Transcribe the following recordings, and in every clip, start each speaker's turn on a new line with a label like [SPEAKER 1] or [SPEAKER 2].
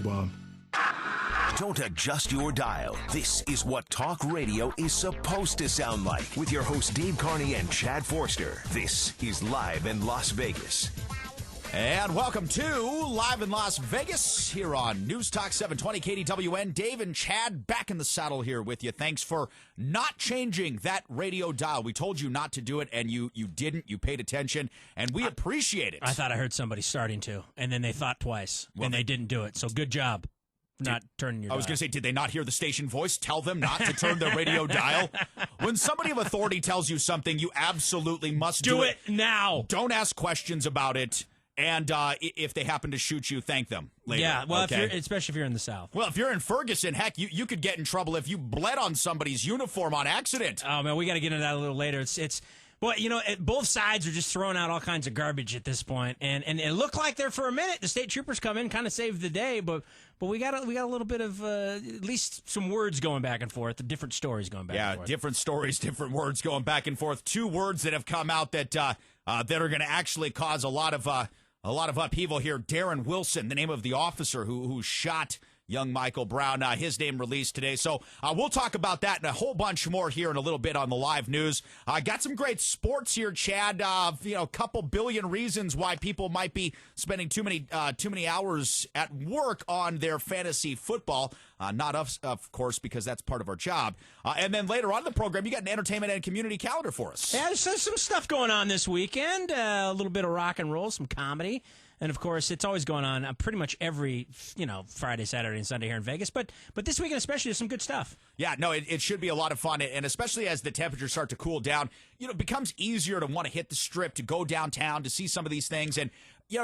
[SPEAKER 1] football.
[SPEAKER 2] Don't adjust your dial. This is what talk radio is supposed to sound like. With your hosts Dave Carney and Chad Forster. This is Live in Las Vegas.
[SPEAKER 3] And welcome to Live in Las Vegas here on News Talk 720 KDWN. Dave and Chad back in the saddle here with you. Thanks for not changing that radio dial. We told you not to do it, and you didn't. You paid attention, and we appreciate it.
[SPEAKER 4] I thought I heard somebody starting to, and then they thought twice, and they didn't do it. So good job. Not turning your dial.
[SPEAKER 3] I was going to say, did they not hear the station voice tell them not to turn their radio dial? When somebody of authority tells you something, you absolutely must do it
[SPEAKER 4] now.
[SPEAKER 3] Don't ask questions about it. And if they happen to shoot you, thank them later.
[SPEAKER 4] Yeah, well,
[SPEAKER 3] okay?
[SPEAKER 4] especially if you're in the South.
[SPEAKER 3] Well, if you're in Ferguson, heck, you could get in trouble if you bled on somebody's uniform on accident.
[SPEAKER 4] Oh, man, we got to get into that a little later. It's well, you know, both sides are just throwing out all kinds of garbage at this point, and it looked like there for a minute. The state troopers come in, kind of saved the day, but we got a little bit of at least some words going back and forth, the different stories going back and forth.
[SPEAKER 3] Yeah, different stories, different words going back and forth. Two words that have come out that that are going to actually cause a lot of upheaval here. Darren Wilson, the name of the officer who shot young Michael Brown, his name released today. So we'll talk about that and a whole bunch more here in a little bit on the live news. Got some great sports here, Chad. A couple billion reasons why people might be spending too many hours at work on their fantasy football. Not us, of course, because that's part of our job. And then later on in the program, you got an entertainment and community calendar for us.
[SPEAKER 4] Yeah, there's some stuff going on this weekend. A little bit of rock and roll, some comedy. And, of course, it's always going on pretty much every, Friday, Saturday, and Sunday here in Vegas. But this weekend especially, there's some good stuff. Yeah,
[SPEAKER 3] no, it should be a lot of fun. And especially as the temperatures start to cool down, it becomes easier to want to hit the strip, to go downtown, to see some of these things. And,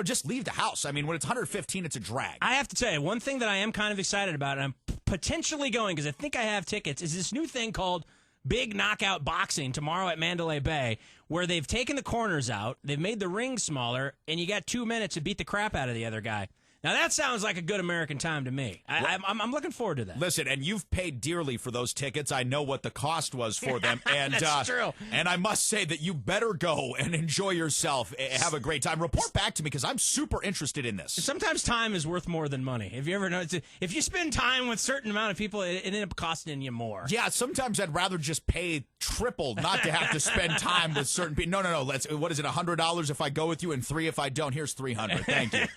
[SPEAKER 3] just leave the house. I mean, when it's 115, it's a drag.
[SPEAKER 4] I have to tell you, one thing that I am kind of excited about, and I'm potentially going, because I think I have tickets, is this new thing called Big Knockout Boxing tomorrow at Mandalay Bay, where they've taken the corners out, they've made the ring smaller, and you got 2 minutes to beat the crap out of the other guy. Now, that sounds like a good American time to me. I'm looking forward to that.
[SPEAKER 3] Listen, and you've paid dearly for those tickets. I know what the cost was for them. And,
[SPEAKER 4] That's true.
[SPEAKER 3] And I must say that you better go and enjoy yourself. Have a great time. Report back to me because I'm super interested in this.
[SPEAKER 4] Sometimes time is worth more than money. Have you ever noticed? If you spend time with a certain amount of people, it ends up costing you more.
[SPEAKER 3] Yeah, sometimes I'd rather just pay triple not to have to spend time with certain people. No. What is it, $100 if I go with you and $3 if I don't? Here's $300. Thank you.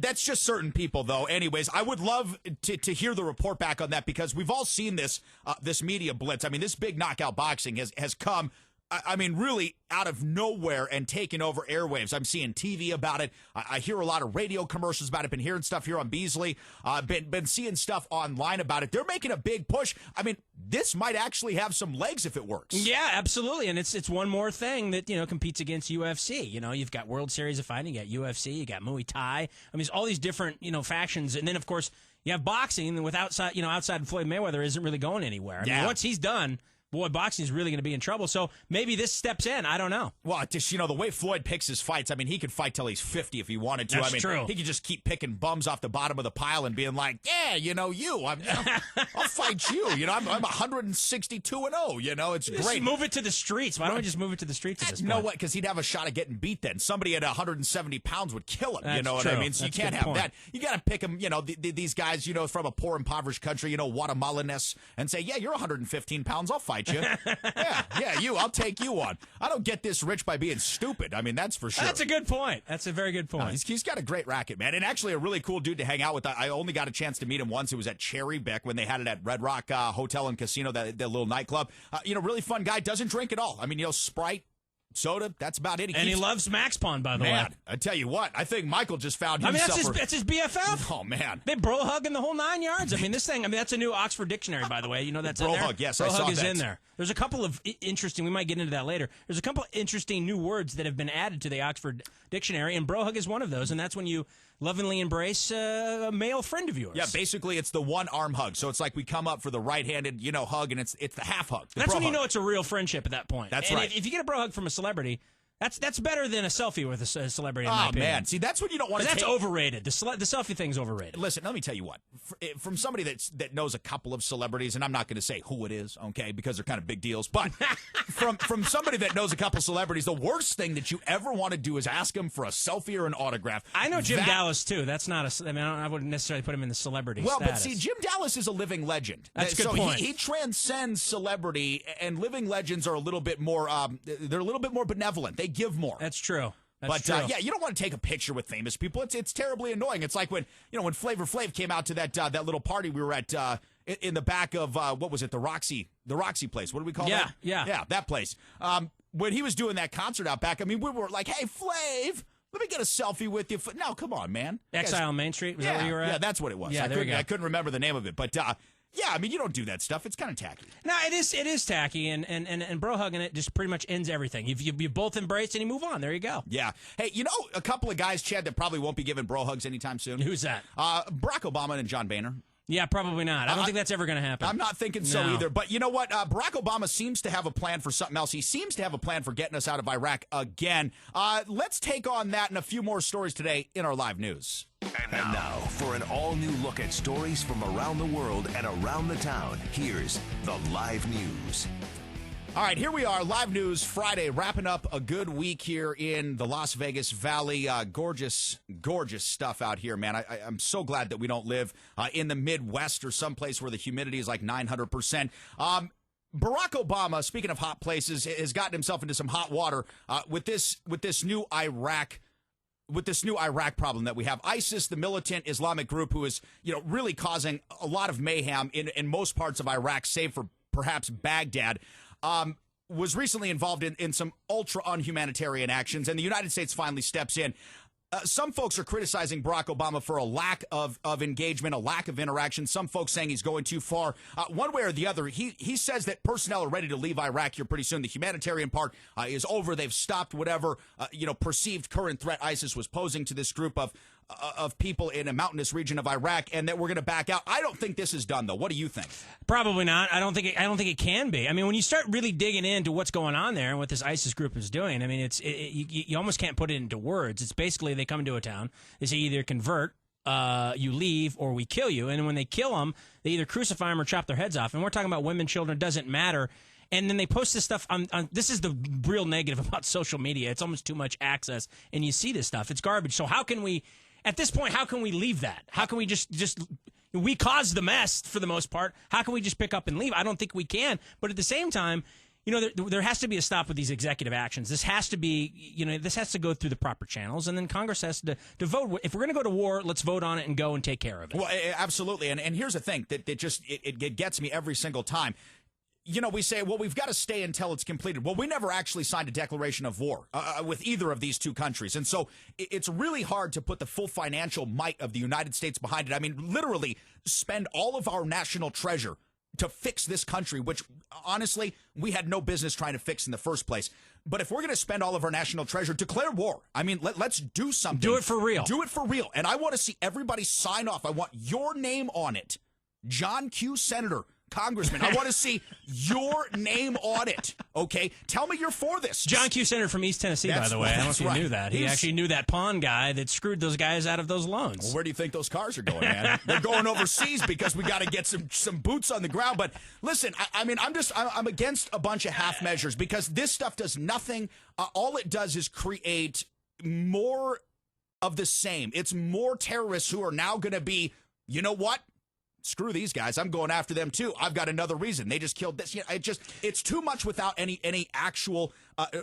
[SPEAKER 3] That's just certain people, though. Anyways, I would love to hear the report back on that because we've all seen this media blitz. I mean, this Big Knockout Boxing has come, I mean, really out of nowhere and taken over airwaves. I'm seeing TV about it. I hear a lot of radio commercials about it. Been hearing stuff here on Beasley. Been seeing stuff online about it. They're making a big push. I mean, this might actually have some legs if it works.
[SPEAKER 4] Yeah, absolutely. And it's one more thing that, competes against UFC. You've got World Series of Fighting, you got UFC, you got Muay Thai. I mean, it's all these different, factions. And then, of course, you have boxing, and with outside Floyd Mayweather isn't really going anywhere. I mean, once he's done, boy, boxing's really going to be in trouble. So maybe this steps in. I don't know.
[SPEAKER 3] Well, just, the way Floyd picks his fights, I mean, he could fight till he's 50 if he wanted to.
[SPEAKER 4] That's true.
[SPEAKER 3] He could just keep picking bums off the bottom of the pile and being like, yeah, I'll fight you. I'm 162-0. It's
[SPEAKER 4] just
[SPEAKER 3] great.
[SPEAKER 4] Move it to the streets. Why don't we just move it to the streets at this point?
[SPEAKER 3] You know what? Because he'd have a shot at getting beat then. Somebody at 170 pounds would kill him.
[SPEAKER 4] That's
[SPEAKER 3] what
[SPEAKER 4] true.
[SPEAKER 3] I mean? So
[SPEAKER 4] That's
[SPEAKER 3] you can't
[SPEAKER 4] a good
[SPEAKER 3] have
[SPEAKER 4] point.
[SPEAKER 3] that. You got to pick him, these guys, from a poor, impoverished country, Guatemalaness, and say, yeah, you're 115 pounds. I'll fight you. Yeah, you. I'll take you on. I don't get this rich by being stupid. I mean, that's for sure.
[SPEAKER 4] That's a good point. That's a very good point.
[SPEAKER 3] He's got a great racket, man. And actually a really cool dude to hang out with. I only got a chance to meet him once. It was at Cherry Beck when they had it at Red Rock Hotel and Casino, that little nightclub. Really fun guy. Doesn't drink at all. I mean, Sprite, soda, that's about it.
[SPEAKER 4] He loves Max Pond, by the way.
[SPEAKER 3] Man, I tell you what, I think Michael just found himself.
[SPEAKER 4] I mean, that's his BFF.
[SPEAKER 3] Oh, man.
[SPEAKER 4] They bro hugging the whole 9 yards. I mean, that's a new Oxford dictionary, by the way. That's
[SPEAKER 3] bro
[SPEAKER 4] in there?
[SPEAKER 3] hug, yes,
[SPEAKER 4] bro
[SPEAKER 3] I saw
[SPEAKER 4] hug is
[SPEAKER 3] that.
[SPEAKER 4] in there. There's a couple of interesting, we might get into that later. There's a couple of interesting new words that have been added to the Oxford dictionary, and bro hug is one of those, and that's when you lovingly embrace a male friend of yours.
[SPEAKER 3] Yeah, basically it's the one arm hug. So it's like we come up for the right-handed, hug, and it's the half hug.
[SPEAKER 4] That's when you know it's a real friendship at that point.
[SPEAKER 3] That's
[SPEAKER 4] and
[SPEAKER 3] right.
[SPEAKER 4] If you get a bro hug from a celebrity, That's better than a selfie with a celebrity. In my opinion.
[SPEAKER 3] Man, see, that's what you don't want to.
[SPEAKER 4] That's overrated. The selfie thing's overrated.
[SPEAKER 3] Listen, let me tell you what. From somebody that knows a couple of celebrities, and I'm not going to say who it is, okay, because they're kind of big deals. But from somebody that knows a couple celebrities, the worst thing that you ever want to do is ask them for a selfie or an autograph.
[SPEAKER 4] I know Jim Dallas too. That's not a. I mean, I wouldn't necessarily put him in the celebrity.
[SPEAKER 3] Well,
[SPEAKER 4] status.
[SPEAKER 3] but see, Jim Dallas is a living legend.
[SPEAKER 4] That's a good point.
[SPEAKER 3] He transcends celebrity, and living legends are a little bit more. They're a little bit more benevolent. They give more.
[SPEAKER 4] That's true.
[SPEAKER 3] But yeah, you don't want to take a picture with famous people. It's terribly annoying. It's like when Flavor Flav came out to that little party we were at in the back of what was it, the Roxy place? What do we call that? Yeah, that place. When he was doing that concert out back, I mean, we were like, "Hey, Flav, let me get a selfie with you." No, come on, man.
[SPEAKER 4] Exile on Main Street. Was that where you were at?
[SPEAKER 3] Yeah, that's what it was.
[SPEAKER 4] Yeah,
[SPEAKER 3] I couldn't remember the name of it, but. Yeah, I mean, you don't do that stuff. It's kind of tacky.
[SPEAKER 4] No, it is tacky, and bro hugging it just pretty much ends everything. You both embrace and you move on. There you go.
[SPEAKER 3] Yeah. Hey, a couple of guys, Chad, that probably won't be giving bro hugs anytime soon.
[SPEAKER 4] Who's that?
[SPEAKER 3] Barack Obama and John Boehner.
[SPEAKER 4] Yeah, probably not. I don't think that's ever going to happen.
[SPEAKER 3] I'm not thinking so either. But you know what? Barack Obama seems to have a plan for something else. He seems to have a plan for getting us out of Iraq again. Let's take on that and a few more stories today in our live news.
[SPEAKER 2] And now, for an all-new look at stories from around the world and around the town, here's the Live News.
[SPEAKER 3] All right, here we are, Live News Friday, wrapping up a good week here in the Las Vegas Valley. Gorgeous, gorgeous stuff out here, man. I'm so glad that we don't live in the Midwest or someplace where the humidity is like 900%. Barack Obama, speaking of hot places, has gotten himself into some hot water with this new Iraq problem that we have. ISIS, the militant Islamic group who is, really causing a lot of mayhem in most parts of Iraq, save for perhaps Baghdad, was recently involved in some ultra-unhumanitarian actions, and the United States finally steps in. Some folks are criticizing Barack Obama for a lack of engagement, a lack of interaction. Some folks saying he's going too far. One way or the other, he says that personnel are ready to leave Iraq here pretty soon. The humanitarian part is over. They've stopped whatever perceived current threat ISIS was posing to this group of people in a mountainous region of Iraq, and that we're going to back out. I don't think this is done, though. What do you think?
[SPEAKER 4] Probably not. I don't think it can be. I mean, when you start really digging into what's going on there and what this ISIS group is doing, I mean, you almost can't put it into words. It's basically they come into a town, they say either convert, you leave, or we kill you. And when they kill them, they either crucify them or chop their heads off. And we're talking about women, children, doesn't matter. And then they post this stuff on this is the real negative about social media. It's almost too much access, and you see this stuff. It's garbage. So how can we, at this point, how can we leave that? How can we just we caused the mess for the most part. How can we just pick up and leave? I don't think we can. But at the same time, there has to be a stop with these executive actions. This has to be, this has to go through the proper channels, and then Congress has to vote. If we're going to go to war, let's vote on it and go and take care of it.
[SPEAKER 3] Well, absolutely. And here's the thing that just it gets me every single time. We say, well, we've got to stay until it's completed. Well, we never actually signed a declaration of war with either of these two countries. And so it's really hard to put the full financial might of the United States behind it. I mean, literally spend all of our national treasure to fix this country, which honestly, we had no business trying to fix in the first place. But if we're going to spend all of our national treasure, declare war. I mean, let's do something.
[SPEAKER 4] Do it for real.
[SPEAKER 3] Do it for real. And I want to see everybody sign off. I want your name on it. John Q. Senator, Congressman, I want to see your name on it, okay? Tell me you're for this.
[SPEAKER 4] John Q. Senator from East Tennessee, by the way. I don't know if you knew that. He actually knew that pawn guy that screwed those guys out of those loans.
[SPEAKER 3] Well, where do you think those cars are going, man? They're going overseas because we got to get some boots on the ground. But listen, I'm against a bunch of half measures because this stuff does nothing. All it does is create more of the same. It's more terrorists who are now going to be, you know what? Screw these guys. I'm going after them too. I've got another reason. They just killed this. It's too much without any actual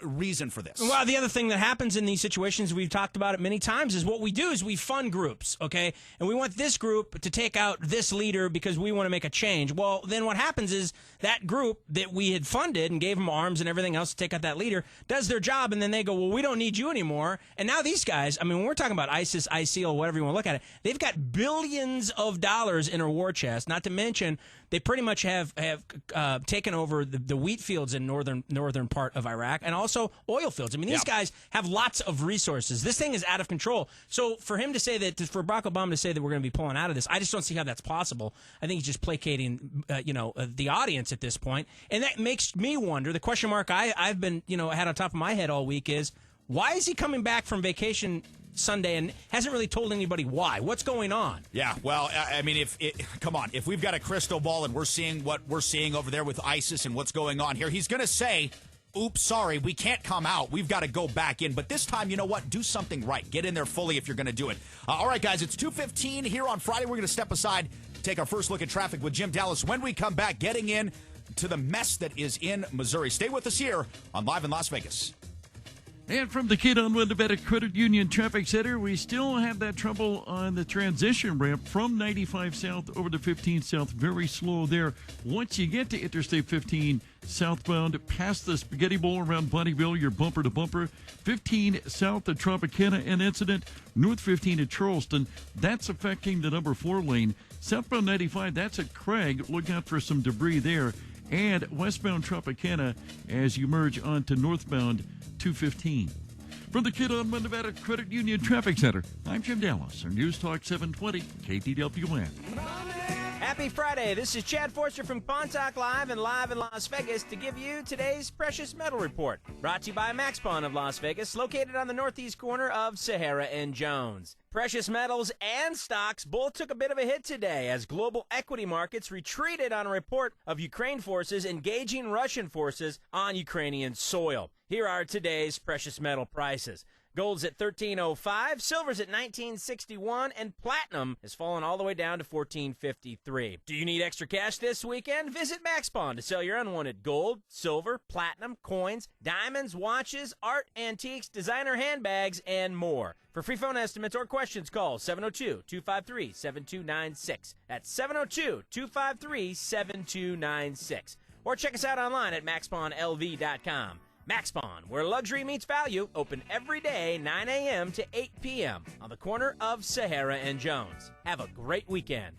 [SPEAKER 3] reason for this.
[SPEAKER 4] Well, the other thing that happens in these situations, we've talked about it many times, is what we do is we fund groups, okay? And we want this group to take out this leader because we want to make a change. Well, then what happens is that group that we had funded and gave them arms and everything else to take out that leader does their job, and then they go, well, we don't need you anymore. And now these guys, I mean, when we're talking about ISIS, ISIL, whatever you want to look at it, they've got billions of dollars in a war chest, not to mention they pretty much have taken over the wheat fields in northern part of Iraq and also oil fields. I mean, these guys have lots of resources. This thing is out of control. So for him to say that, for Barack Obama to say that we're going to be pulling out of this, I just don't see how that's possible. I think he's just placating, the audience at this point. And that makes me wonder, the question mark I've been, had on top of my head all week is, Why is he coming back from vacation Sunday and hasn't really told anybody why? What's going on?
[SPEAKER 3] Yeah, well, I mean, come on, if we've got a crystal ball and we're seeing what we're seeing over there with ISIS and what's going on here, he's going to say, oops, sorry, we can't come out. We've got to go back in. But this time, you know what? Do something right. Get in there fully if you're going to do it. All right, guys, it's 2:15 here on Friday. We're going to step aside, take our first look at traffic with Jim Dallas. When we come back, getting in to the mess that is in Missouri. Stay with us here on Live in Las Vegas.
[SPEAKER 1] And from the KDWN Nevada Credit Union Traffic Center, we still have that trouble on the transition ramp from 95 South over to 15 South. Very slow there. Once you get to Interstate 15 southbound, past the Spaghetti Bowl around Bonnieville, you're bumper to bumper. 15 South at Tropicana, an incident. North 15 at Charleston, that's affecting the number 4 lane. Southbound 95, that's at Craig. Look out for some debris there. And westbound Tropicana as you merge onto northbound 215. From the KDWN Nevada Credit Union Traffic Center, I'm Jim Dallas, on News Talk 720 KDWN.
[SPEAKER 4] Happy Friday. This is Chad Forster from Pawn Talk Live and Live in Las Vegas to give you today's Precious Metal Report. Brought to you by Max Pawn of Las Vegas, located on the northeast corner of Sahara and Jones. Precious metals and stocks both took a bit of a hit today as global equity markets retreated on a report of Ukraine forces engaging Russian forces on Ukrainian soil. Here are today's precious metal prices. Gold's at $13.05, silver's at $19.61, and platinum has fallen all the way down to $14.53. Do you need extra cash this weekend? Visit Max Pawn to sell your unwanted gold, silver, platinum, coins, diamonds, watches, art, antiques, designer handbags, and more. For free phone estimates or questions, call 702-253-7296. That's 702-253-7296. Or check us out online at maxpawnlv.com. Max Pawn, where luxury meets value, open every day, 9 a.m. to 8 p.m. on the corner of Sahara and Jones. Have a great weekend.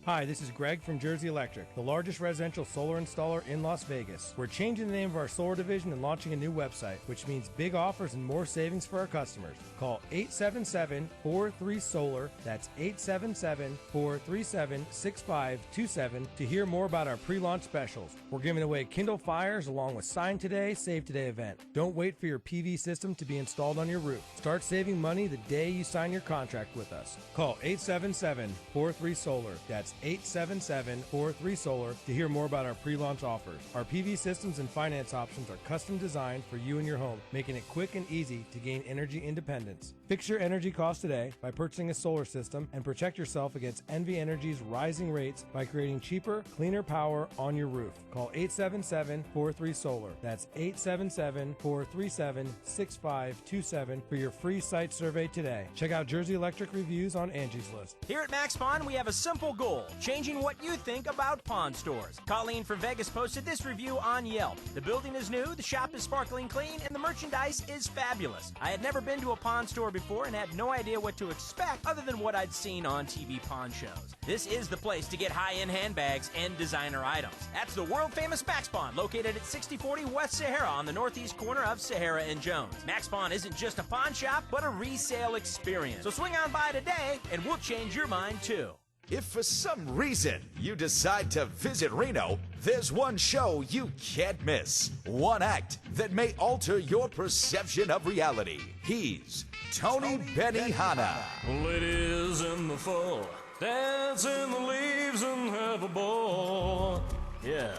[SPEAKER 5] Hi, this is Greg from Jersey Electric, the largest residential solar installer in Las Vegas. We're changing the name of our solar division and launching a new website, which means big offers and more savings for our customers. Call 877-43-SOLAR, that's 877-437-6527 to hear more about our pre-launch specials. We're giving away Kindle Fires along with Sign Today, Save Today event. Don't wait for your PV system to be installed on your roof. Start saving money the day you sign your contract with us. Call 877-43-SOLAR, that's 877-43-SOLAR to hear more about our pre-launch offers. Our PV systems and finance options are custom designed for you and your home, making it quick and easy to gain energy independence. Fix your energy costs today by purchasing a solar system and protect yourself against NV Energy's rising rates by creating cheaper, cleaner power on your roof. Call 877-43-SOLAR. That's 877-437-6527 for your free site survey today. Check out Jersey Electric reviews on Angie's List.
[SPEAKER 4] Here at Max Pawn, we have a simple goal: changing what you think about pawn stores. Colleen from Vegas posted this review on Yelp. The building is new, the shop is sparkling clean, and the merchandise is fabulous. I had never been to a pawn store before and had no idea what to expect other than what I'd seen on TV pawn shows. This is the place to get high-end handbags and designer items. That's the world-famous Max Pawn, located at 6040 West Sahara on the northeast corner of Sahara and Jones. Max Pawn isn't just a pawn shop, but a resale experience. So swing on by today, and we'll change your mind too.
[SPEAKER 2] If for some reason you decide to visit Reno, there's one show you can't miss. One act that may alter your perception of reality. He's Tony Benihana.
[SPEAKER 6] Ladies in the fall, dance in the leaves and have a ball. Yeah,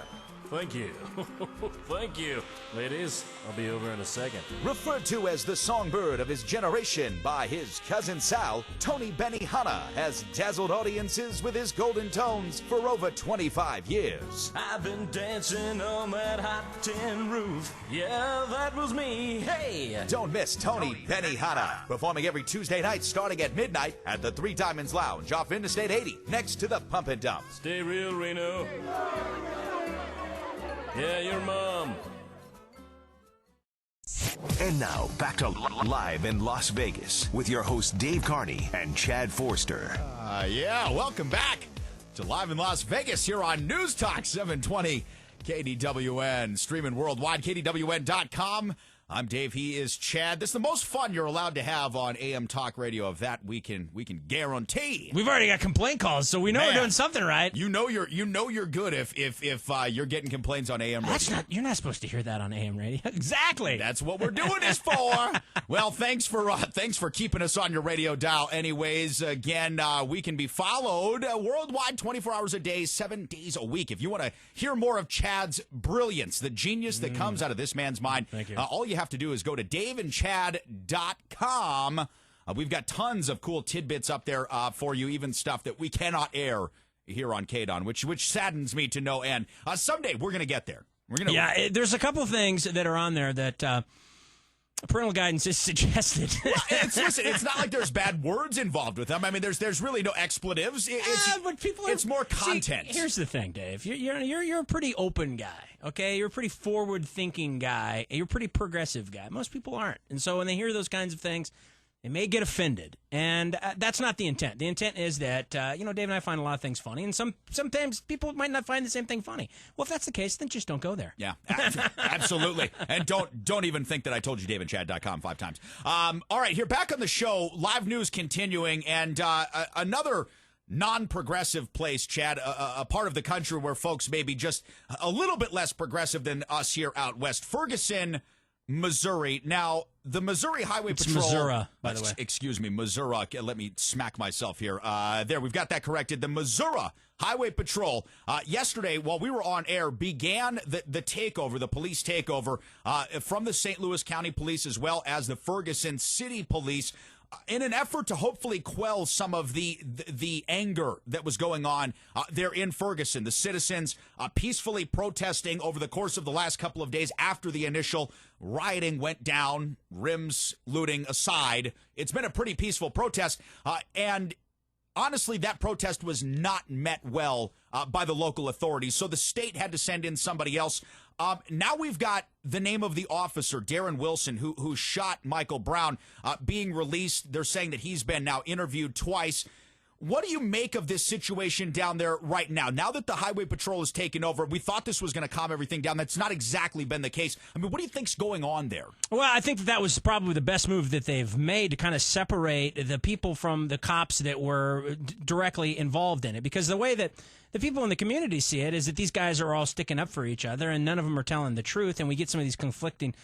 [SPEAKER 6] thank you. Thank you, ladies. I'll be over in a second.
[SPEAKER 2] Referred to as the songbird of his generation by his cousin Sal, Tony Benihana has dazzled audiences with his golden tones for over 25 years.
[SPEAKER 6] I've been dancing on that hot tin roof. Yeah, that was me. Hey!
[SPEAKER 2] Don't miss Tony Benihana, performing every Tuesday night starting at midnight at the Three Diamonds Lounge off Interstate 80, next to the Pump and Dump.
[SPEAKER 6] Stay real, Reno. Yeah, your mom.
[SPEAKER 2] And now, back to Live in Las Vegas with your hosts Dave Carney and Chad Forster.
[SPEAKER 3] Yeah, welcome back to Live in Las Vegas here on News Talk 720 KDWN, streaming worldwide, KDWN.com. I'm Dave. He is Chad. This is the most fun you're allowed to have on AM Talk Radio. Of that, we can guarantee.
[SPEAKER 4] We've already got complaint calls, so we know we're doing something right.
[SPEAKER 3] You know you're good if you're getting complaints on AM radio.
[SPEAKER 4] You're not supposed to hear that on AM radio. Exactly.
[SPEAKER 3] That's what we're doing this for. Well, thanks for keeping us on your radio dial. Anyways, again, we can be followed worldwide, 24 hours a day, 7 days a week. If you want to hear more of Chad's brilliance, the genius that comes out of this man's mind,
[SPEAKER 4] thank you.
[SPEAKER 3] All you have to do is go to daveandchad.com. We've got tons of cool tidbits up there for you, even stuff that we cannot air here on KDWN, which saddens me to no end. Someday we're going to get there.
[SPEAKER 4] There's a couple of things that are on there that parental guidance is suggested.
[SPEAKER 3] Well, it's not like there's bad words involved with them. I mean, there's really no expletives. It's more content.
[SPEAKER 4] See, here's the thing, Dave. You're a pretty open guy. Okay, you're a pretty forward-thinking guy. You're a pretty progressive guy. Most people aren't, and so when they hear those kinds of things, they may get offended, and that's not the intent. The intent is that Dave and I find a lot of things funny, and sometimes people might not find the same thing funny. Well, if that's the case, then just don't go there.
[SPEAKER 3] Yeah, absolutely, and don't even think that I told you daveandchad.com 5 times. All right, here back on the show, live news continuing, and another non-progressive place, Chad, a part of the country where folks may be just a little bit less progressive than us here out west. Ferguson, Missouri. Now, the Missouri Highway Patrol.
[SPEAKER 4] Missouri, by the way.
[SPEAKER 3] Excuse me, Missouri. Let me smack myself here. There, we've got that corrected. The Missouri Highway Patrol, yesterday, while we were on air, began the takeover, the police takeover, from the St. Louis County Police as well as the Ferguson City Police, in an effort to hopefully quell some of the anger that was going on there in Ferguson. The citizens peacefully protesting over the course of the last couple of days after the initial rioting went down, rims looting aside. It's been a pretty peaceful protest, and honestly, that protest was not met well by the local authorities, so the state had to send in somebody else. Now we've got the name of the officer, Darren Wilson, who shot Michael Brown, being released. They're saying that he's been now interviewed twice. What do you make of this situation down there right now? Now that the Highway Patrol has taken over, we thought this was going to calm everything down. That's not exactly been the case. I mean, what do you think's going on there?
[SPEAKER 4] Well, I think that was probably the best move that they've made to kind of separate the people from the cops that were directly involved in it. Because the way that the people in the community see it is that these guys are all sticking up for each other, and none of them are telling the truth. And we get so many conflicting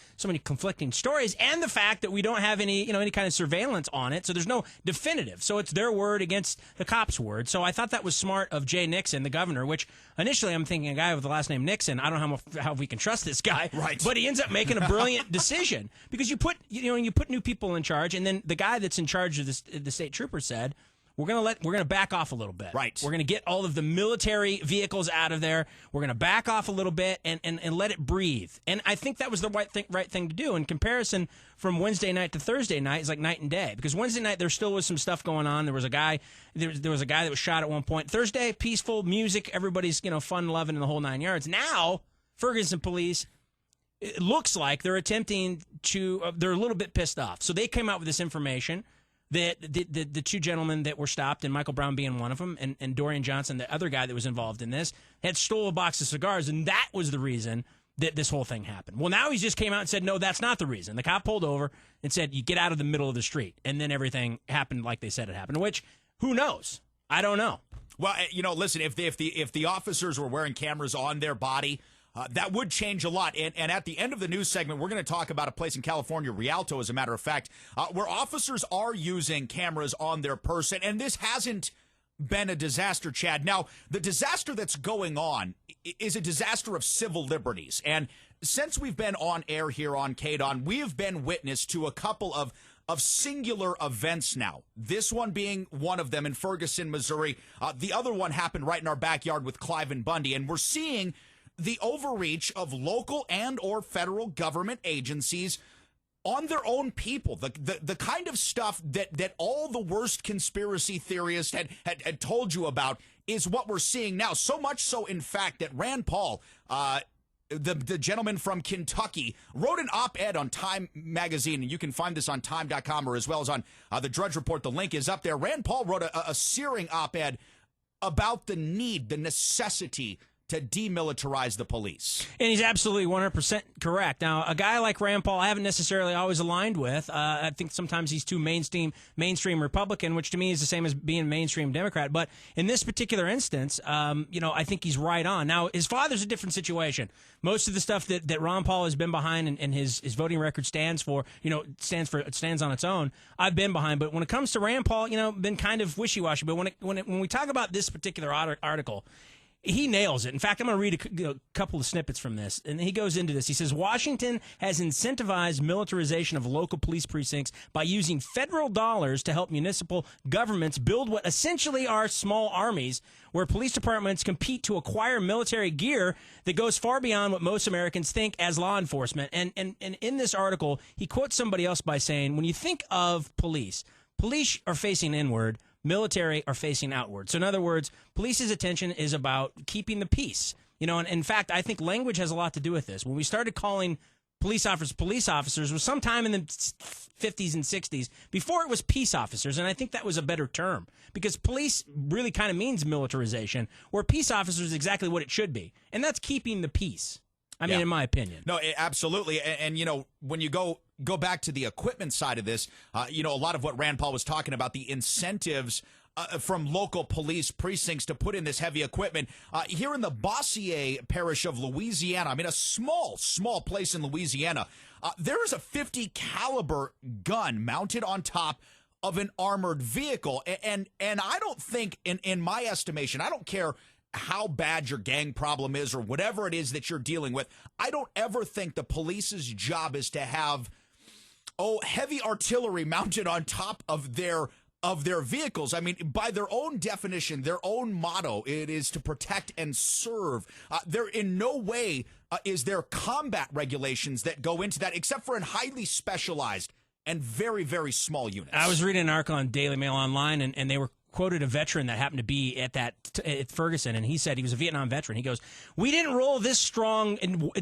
[SPEAKER 4] stories, and the fact that we don't have any kind of surveillance on it, so there's no definitive. So it's their word against the cops' word. So I thought that was smart of Jay Nixon, the governor. Which initially I'm thinking a guy with the last name Nixon. I don't know how we can trust this guy,
[SPEAKER 3] right? But
[SPEAKER 4] he ends up making a brilliant decision because you put new people in charge, and then the guy that's in charge of the state trooper said, We're gonna back off a little bit.
[SPEAKER 3] Right.
[SPEAKER 4] We're gonna get all of the military vehicles out of there. We're gonna back off a little bit and let it breathe. And I think that was the right thing to do. In comparison, from Wednesday night to Thursday night is like night and day. Because Wednesday night there still was some stuff going on. There was a guy that was shot at one point. Thursday, peaceful music, everybody's fun loving in the whole 9 yards. Now Ferguson police, it looks like they're attempting to. They're a little bit pissed off. So they came out with this information that the two gentlemen that were stopped, and Michael Brown being one of them, and Dorian Johnson, the other guy that was involved in this, had stole a box of cigars, and that was the reason that this whole thing happened. Well, now he's just came out and said, no, that's not the reason. The cop pulled over and said, you get out of the middle of the street, and then everything happened like they said it happened, which, who knows? I don't know.
[SPEAKER 3] Well, listen, if the officers were wearing cameras on their body, that would change a lot. And at the end of the news segment, we're going to talk about a place in California, Rialto, as a matter of fact, where officers are using cameras on their person. And this hasn't been a disaster, Chad. Now, the disaster that's going on is a disaster of civil liberties. And since we've been on air here on KDWN, we have been witness to a couple of singular events now. This one being one of them in Ferguson, Missouri. The other one happened right in our backyard with Clive and Bundy. And we're seeing the overreach of local and or federal government agencies on their own people, the kind of stuff that all the worst conspiracy theorists had told you about is what we're seeing now. So much so, in fact, that Rand Paul, the gentleman from Kentucky, wrote an op-ed on Time magazine, and you can find this on time.com or as well as on the Drudge Report. The link is up there. Rand Paul wrote a searing op-ed about the necessity to demilitarize the police.
[SPEAKER 4] And he's absolutely 100% correct. Now, a guy like Rand Paul, I haven't necessarily always aligned with. I think sometimes he's too mainstream Republican, which to me is the same as being mainstream Democrat. But in this particular instance, I think he's right on. Now, his father's a different situation. Most of the stuff that Ron Paul has been behind and his voting record stands on its own, I've been behind. But when it comes to Rand Paul, been kind of wishy-washy. But when we talk about this particular article, he nails it. In fact, I'm going to read a couple of snippets from this. And he goes into this. He says, Washington has incentivized militarization of local police precincts by using federal dollars to help municipal governments build what essentially are small armies, where police departments compete to acquire military gear that goes far beyond what most Americans think as law enforcement. And in this article, he quotes somebody else by saying, when you think of police are facing inward, military are facing outward. So in other words, police's attention is about keeping the peace. And in fact, I think language has a lot to do with this. When we started calling police officers was sometime in the 50s and 60s, before it was peace officers, and I think that was a better term, because police really kind of means militarization, where peace officers is exactly what it should be, and that's keeping the peace. I mean, in my opinion.
[SPEAKER 3] No, absolutely. And when you go back to the equipment side of this, a lot of what Rand Paul was talking about, the incentives from local police precincts to put in this heavy equipment. Here in the Bossier parish of Louisiana, I mean, a small place in Louisiana, there is a .50 caliber gun mounted on top of an armored vehicle. And I don't think, in my estimation, I don't care how bad your gang problem is or whatever it is that you're dealing with, I don't ever think the police's job is to have heavy artillery mounted on top of their vehicles. I mean, by their own definition, their own motto, it is to protect and serve. There in no way is there combat regulations that go into that, except for in highly specialized and very, very small units.
[SPEAKER 4] I was reading an article on Daily Mail Online, and they were quoted a veteran that happened to be at Ferguson, and he said he was a Vietnam veteran. He goes, "We didn't roll this strong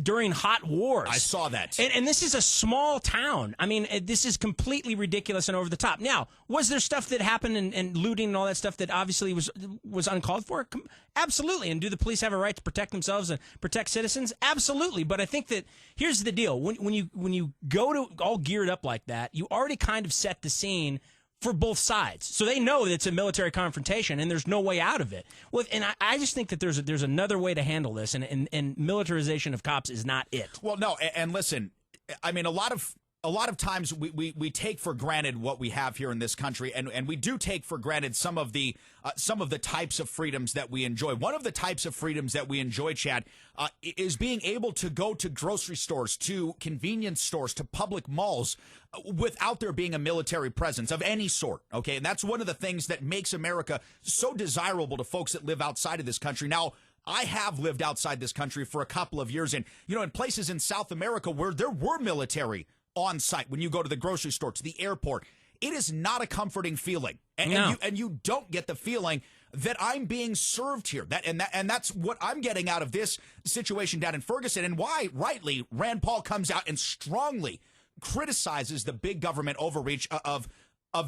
[SPEAKER 4] during hot wars."
[SPEAKER 3] I saw that.
[SPEAKER 4] And this is a small town. I mean, this is completely ridiculous and over the top. Now, was there stuff that happened and looting and all that stuff that obviously was uncalled for? Absolutely. And do the police have a right to protect themselves and protect citizens? Absolutely. But I think that here's the deal: when you go to all geared up like that, you already kind of set the scene for both sides. So they know that it's a military confrontation and there's no way out of it. Well, and I just think that there's another way to handle this, and militarization of cops is not it.
[SPEAKER 3] Well, no, and listen, I mean, a lot of times we take for granted what we have here in this country, and we do take for granted some of the types of freedoms that we enjoy. One of the types of freedoms that we enjoy, Chad, is being able to go to grocery stores, to convenience stores, to public malls without there being a military presence of any sort, okay? And that's one of the things that makes America so desirable to folks that live outside of this country. Now, I have lived outside this country for a couple of years, and, in places in South America where there were military on site, when you go to the grocery store, to the airport, it is not a comforting feeling. And you don't get the feeling that I'm being served here. And that's what I'm getting out of this situation down in Ferguson, and why, rightly, Rand Paul comes out and strongly criticizes the big government overreach of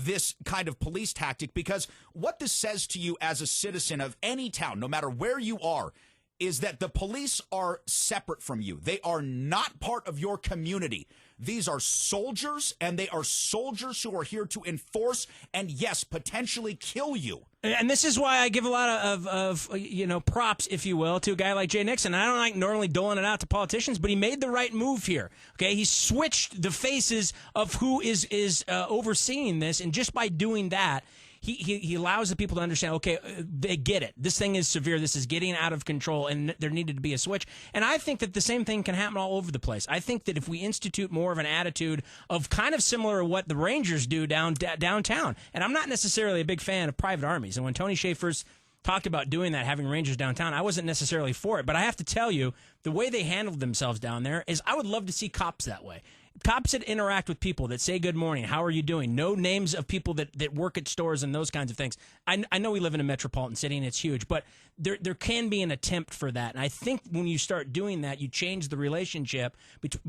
[SPEAKER 3] this kind of police tactic, because what this says to you as a citizen of any town, no matter where you are, is that the police are separate from you. They are not part of your community. These are soldiers, and they are soldiers who are here to enforce and, yes, potentially kill you.
[SPEAKER 4] And this is why I give a lot of props, if you will, to a guy like Jay Nixon. I don't like normally doling it out to politicians, but he made the right move here. Okay, he switched the faces of who is overseeing this, and just by doing that, he allows the people to understand, okay, they get it. This thing is severe. This is getting out of control, and there needed to be a switch. And I think that the same thing can happen all over the place. I think that if we institute more of an attitude of kind of similar to what the Rangers do downtown, and I'm not necessarily a big fan of private armies, and when Tony Schaefer's talked about doing that, having Rangers downtown, I wasn't necessarily for it. But I have to tell you, the way they handled themselves down there is I would love to see cops that way. Cops that interact with people, that say good morning, how are you doing? Know names of people that work at stores and those kinds of things. I know we live in a metropolitan city and it's huge, but there can be an attempt for that. And I think when you start doing that, you change the relationship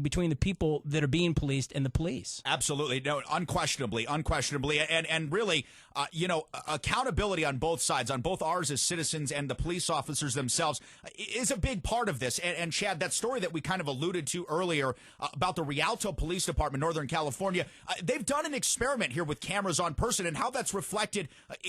[SPEAKER 4] between the people that are being policed and the police.
[SPEAKER 3] Absolutely. No, unquestionably. And really, accountability on both sides, on both ours as citizens and the police officers themselves, is a big part of this. And Chad, that story that we kind of alluded to earlier about the Rialto Police Department, Northern California, they've done an experiment here with cameras on person and how that's reflected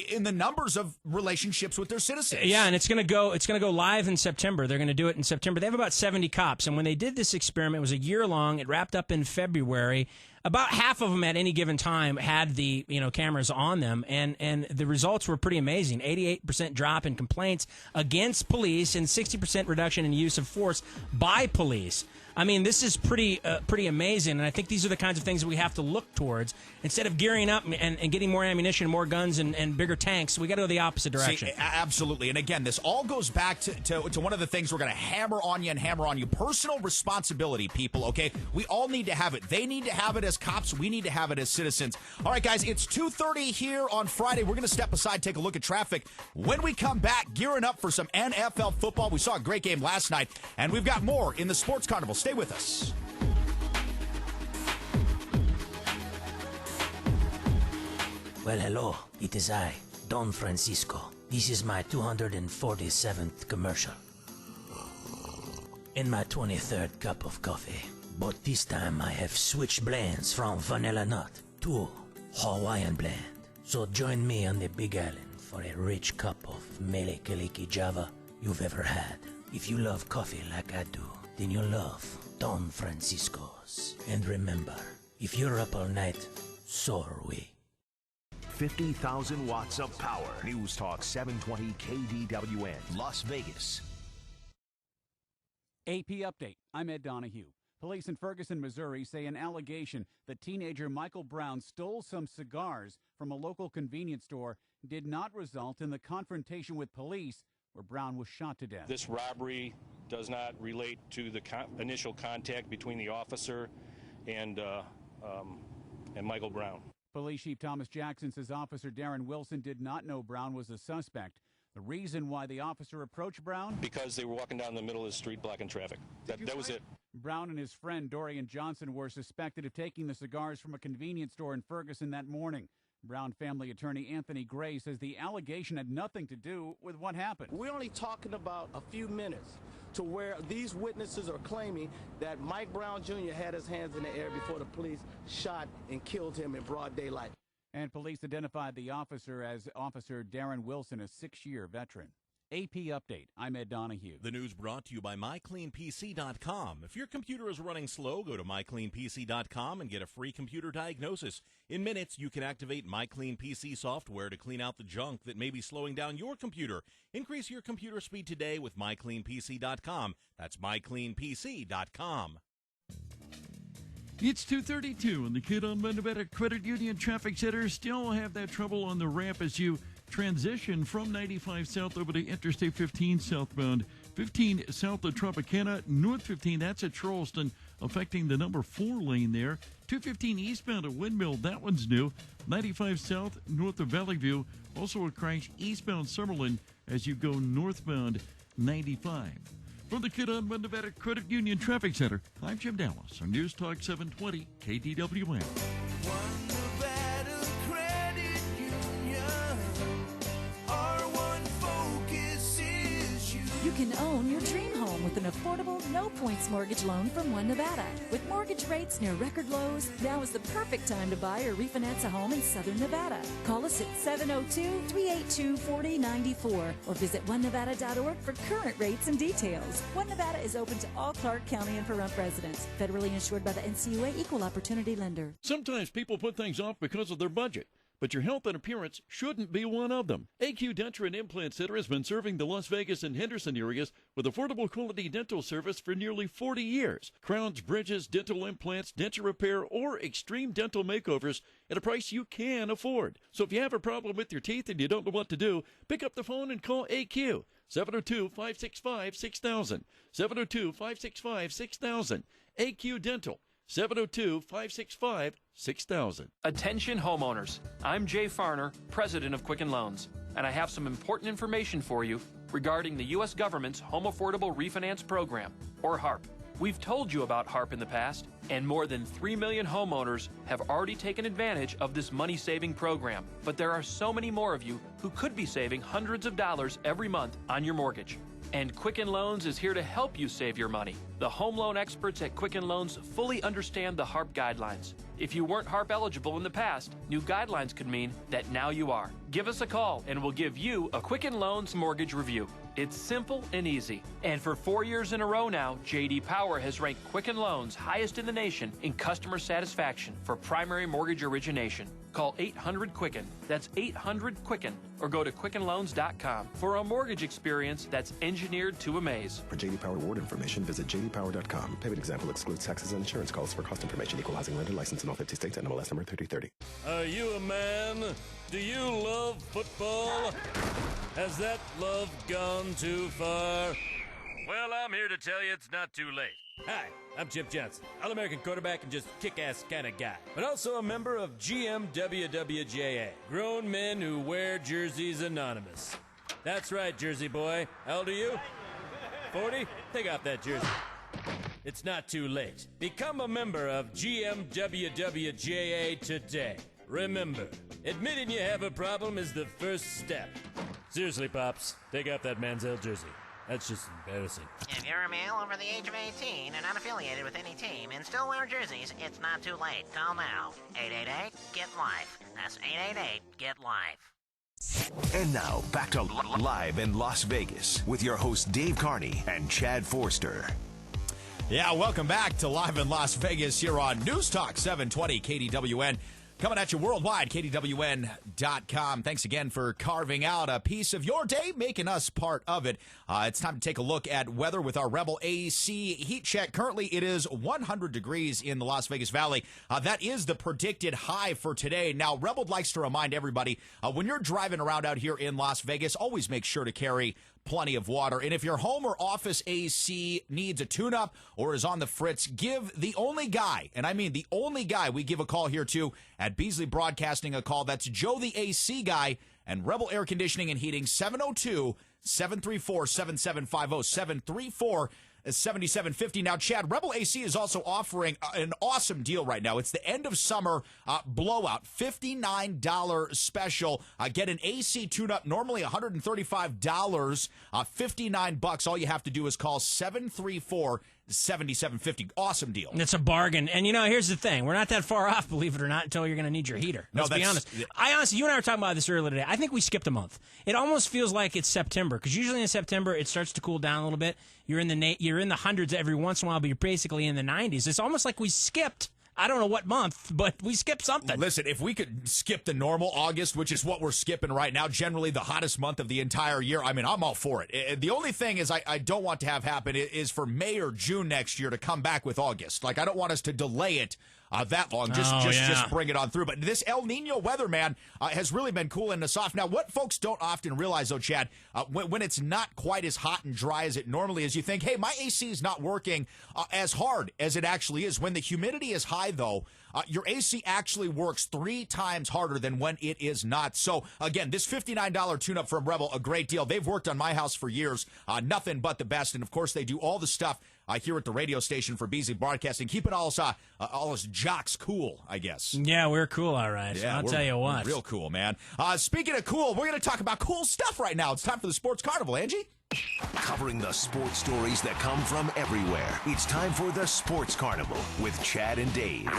[SPEAKER 3] in the numbers of relationships with their citizens.
[SPEAKER 4] Yeah, and it's going to go live in September. They're going to do it in September. They have about 70 cops, and when they did this experiment, it was a year long. It wrapped up in February. About half of them at any given time had the cameras on them, and the results were pretty amazing. 88% drop in complaints against police and 60% reduction in use of force by police. I mean, this is pretty amazing, and I think these are the kinds of things that we have to look towards. Instead of gearing up and getting more ammunition, more guns, and bigger tanks, we got to go the opposite direction.
[SPEAKER 3] See, absolutely. And again, this all goes back to one of the things we're going to hammer on you. Personal responsibility, people, okay? We all need to have it. They need to have it as cops. We need to have it as citizens. All right, guys, it's 2:30 here on Friday. We're going to step aside, take a look at traffic. When we come back, gearing up for some NFL football. We saw a great game last night, and we've got more in the Sports Carnival. Stay with us.
[SPEAKER 7] Well, hello. It is I, Don Francisco. This is my 247th commercial. And my 23rd cup of coffee. But this time I have switched blends from vanilla nut to Hawaiian blend. So join me on the Big Island for a rich cup of Mele Kaliki Java you've ever had. If you love coffee like I do, then you'll love Don Francisco's. And remember, if you're up all night, so are we.
[SPEAKER 8] 50,000 watts of power. News Talk 720 KDWN, Las Vegas.
[SPEAKER 9] AP Update. I'm Ed Donahue. Police in Ferguson, Missouri say an allegation that teenager Michael Brown stole some cigars from a local convenience store did not result in the confrontation with police where Brown was shot to death.
[SPEAKER 10] This robbery does not relate to the initial contact between the officer and Michael Brown.
[SPEAKER 9] Police Chief Thomas Jackson says Officer Darren Wilson did not know Brown was a suspect. The reason why the officer approached Brown?
[SPEAKER 10] Because they were walking down the middle of the street blocking traffic. That was it.
[SPEAKER 9] Brown and his friend Dorian Johnson were suspected of taking the cigars from a convenience store in Ferguson that morning. Brown family attorney Anthony Gray says the allegation had nothing to do with what happened.
[SPEAKER 11] We're only talking about a few minutes to where these witnesses are claiming that Mike Brown Jr. had his hands in the air before the police shot and killed him in broad daylight.
[SPEAKER 9] And police identified the officer as Officer Darren Wilson, a 6-year veteran. AP Update. I'm Ed Donahue.
[SPEAKER 12] The news brought to you by MyCleanPC.com. If your computer is running slow, go to MyCleanPC.com and get a free computer diagnosis. In minutes, you can activate MyCleanPC software to clean out the junk that may be slowing down your computer. Increase your computer speed today with MyCleanPC.com. That's MyCleanPC.com.
[SPEAKER 1] It's 2:32, and the Kid on Nevada Credit Union Traffic Center still have that trouble on the ramp as you transition from 95 south over to Interstate 15 southbound. 15 south of Tropicana, north 15, that's at Charleston, affecting the number 4 lane there. 215 eastbound at Windmill, that one's new. 95 south north of Valley View, also a crash eastbound Summerlin as you go northbound 95. From the Kid on Nevada Credit Union Traffic Center, I'm Jim Dallas on News Talk 720 KDWN.
[SPEAKER 13] You can own your dream home with an affordable, no-points mortgage loan from One Nevada. With mortgage rates near record lows, now is the perfect time to buy or refinance a home in Southern Nevada. Call us at 702-382-4094 or visit onenevada.org for current rates and details. One Nevada is open to all Clark County and Pahrump residents. Federally insured by the NCUA Equal Opportunity Lender.
[SPEAKER 1] Sometimes people put things off because of their budget, but your health and appearance shouldn't be one of them. AQ Denture and Implant Center has been serving the Las Vegas and Henderson areas with affordable quality dental service for nearly 40 years. Crowns, bridges, dental implants, denture repair, or extreme dental makeovers at a price you can afford. So if you have a problem with your teeth and you don't know what to do, pick up the phone and call AQ. 702-565-6000. 702-565-6000. AQ Dental. 702-565-6000.
[SPEAKER 14] Attention homeowners. I'm Jay Farner, president of Quicken Loans, and I have some important information for you regarding the U.S. government's Home Affordable Refinance Program, or HARP. We've told you about HARP in the past, and more than 3 million homeowners have already taken advantage of this money-saving program. But there are so many more of you who could be saving hundreds of dollars every month on your mortgage. And Quicken Loans is here to help you save your money. The home loan experts at Quicken Loans fully understand the HARP guidelines. If you weren't HARP eligible in the past, new guidelines could mean that now you are. Give us a call and we'll give you a Quicken Loans mortgage review. It's simple and easy. And for 4 years in a row now, J.D. Power has ranked Quicken Loans highest in the nation in customer satisfaction for primary mortgage origination. Call 800-QUICKEN. That's 800-QUICKEN. Or go to QuickenLoans.com for a mortgage experience that's engineered to amaze.
[SPEAKER 15] For J.D. Power award information, visit jdpower.com. Payment example excludes taxes and insurance costs. For cost information, equal housing lender license in all 50 states. NMLS number 3030.
[SPEAKER 6] Are you a man? Do you love football? Has that love gone too far? Well, I'm here to tell you it's not too late. Hi, I'm Chip Johnson, All-American quarterback and just kick-ass kind of guy, but also a member of GMWWJA, Grown Men Who Wear Jerseys Anonymous. That's right, Jersey boy. How old are you? 40? Take off that jersey. It's not too late. Become a member of GMWWJA today. Remember, admitting you have a problem is the first step. Seriously, Pops, take off that Manziel jersey. That's just embarrassing.
[SPEAKER 16] If you're a male over the age of 18 and not affiliated with any team and still wear jerseys, it's not too late. Call now. 888-GET-LIFE. That's 888-GET-LIFE.
[SPEAKER 8] And now, back to Live in Las Vegas with your hosts Dave Carney and Chad Forster.
[SPEAKER 3] Yeah, welcome back to Live in Las Vegas here on News Talk 720 KDWN. Coming at you worldwide, KDWN.com. Thanks again for carving out a piece of your day, making us part of it. It's time to take a look at weather with our Rebel AC heat check. Currently, it is 100 degrees in the Las Vegas Valley. That is the predicted high for today. Now, Rebel likes to remind everybody, when you're driving around out here in Las Vegas, always make sure to carry plenty of water. And if your home or office AC needs a tune-up or is on the fritz, give the only guy, and I mean the only guy we give a call here to at Beasley Broadcasting a call. That's Joe the AC guy and Rebel Air Conditioning and Heating, 702-734-7750, 734-7750. Now, Chad, Rebel AC is also offering an awesome deal right now. It's the end of summer blowout, $59 special. Get an AC tune-up, normally $135, $59. All you have to do is call 734-7750. Awesome deal.
[SPEAKER 4] It's a bargain. And, here's the thing. We're not that far off, believe it or not, until you're going to need your heater. Let's be honest. I honestly, you and I were talking about this earlier today. I think we skipped a month. It almost feels like it's September, because usually in September it starts to cool down a little bit. You're in the hundreds every once in a while, but you're basically in the 90s. It's almost like we skipped. I don't know what month, but we skipped something.
[SPEAKER 3] Listen, if we could skip the normal August, which is what we're skipping right now, generally the hottest month of the entire year, I mean, I'm all for it. The only thing is I don't want to have happen is for May or June next year to come back with August. Like, I don't want us to delay it that long. Just bring it on through. But this El Nino weather, man, has really been cooling us off. Now, what folks don't often realize, though, Chad, when it's not quite as hot and dry as it normally is, you think, hey, my AC is not working as hard as it actually is. When the humidity is high, though, your AC actually works 3 times harder than when it is not. So, again, this $59 tune-up from Rebel, a great deal. They've worked on my house for years. Nothing but the best. And, of course, they do all the stuff here at the radio station for Beasley Broadcasting, keeping all us jocks cool, I guess.
[SPEAKER 4] Yeah, we're cool, all right. Yeah, I'll tell you what.
[SPEAKER 3] Real cool, man. Speaking of cool, we're going to talk about cool stuff right now. It's time for the Sports Carnival, Angie.
[SPEAKER 8] Covering the sports stories that come from everywhere. It's time for the Sports Carnival with Chad and Dave.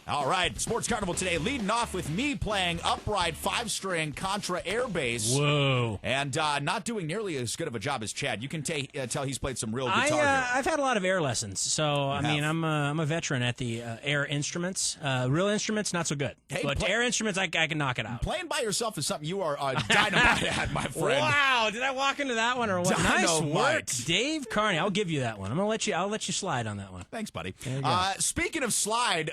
[SPEAKER 3] All right, Sports Carnival today, leading off with me playing upright 5-string Contra air bass.
[SPEAKER 4] Whoa.
[SPEAKER 3] And not doing nearly as good of a job as Chad. You can tell he's played some real guitar here.
[SPEAKER 4] I've had a lot of air lessons, so I'm a veteran at the air instruments. Real instruments, not so good. Hey, but air instruments, I can knock it out.
[SPEAKER 3] Playing by yourself is something you are dynamite at, my friend.
[SPEAKER 4] Wow, did I walk into that one or what? Nice work, Dave Carney. I'll give you that one. I'll let you slide on that one.
[SPEAKER 3] Thanks, buddy. Speaking of slide,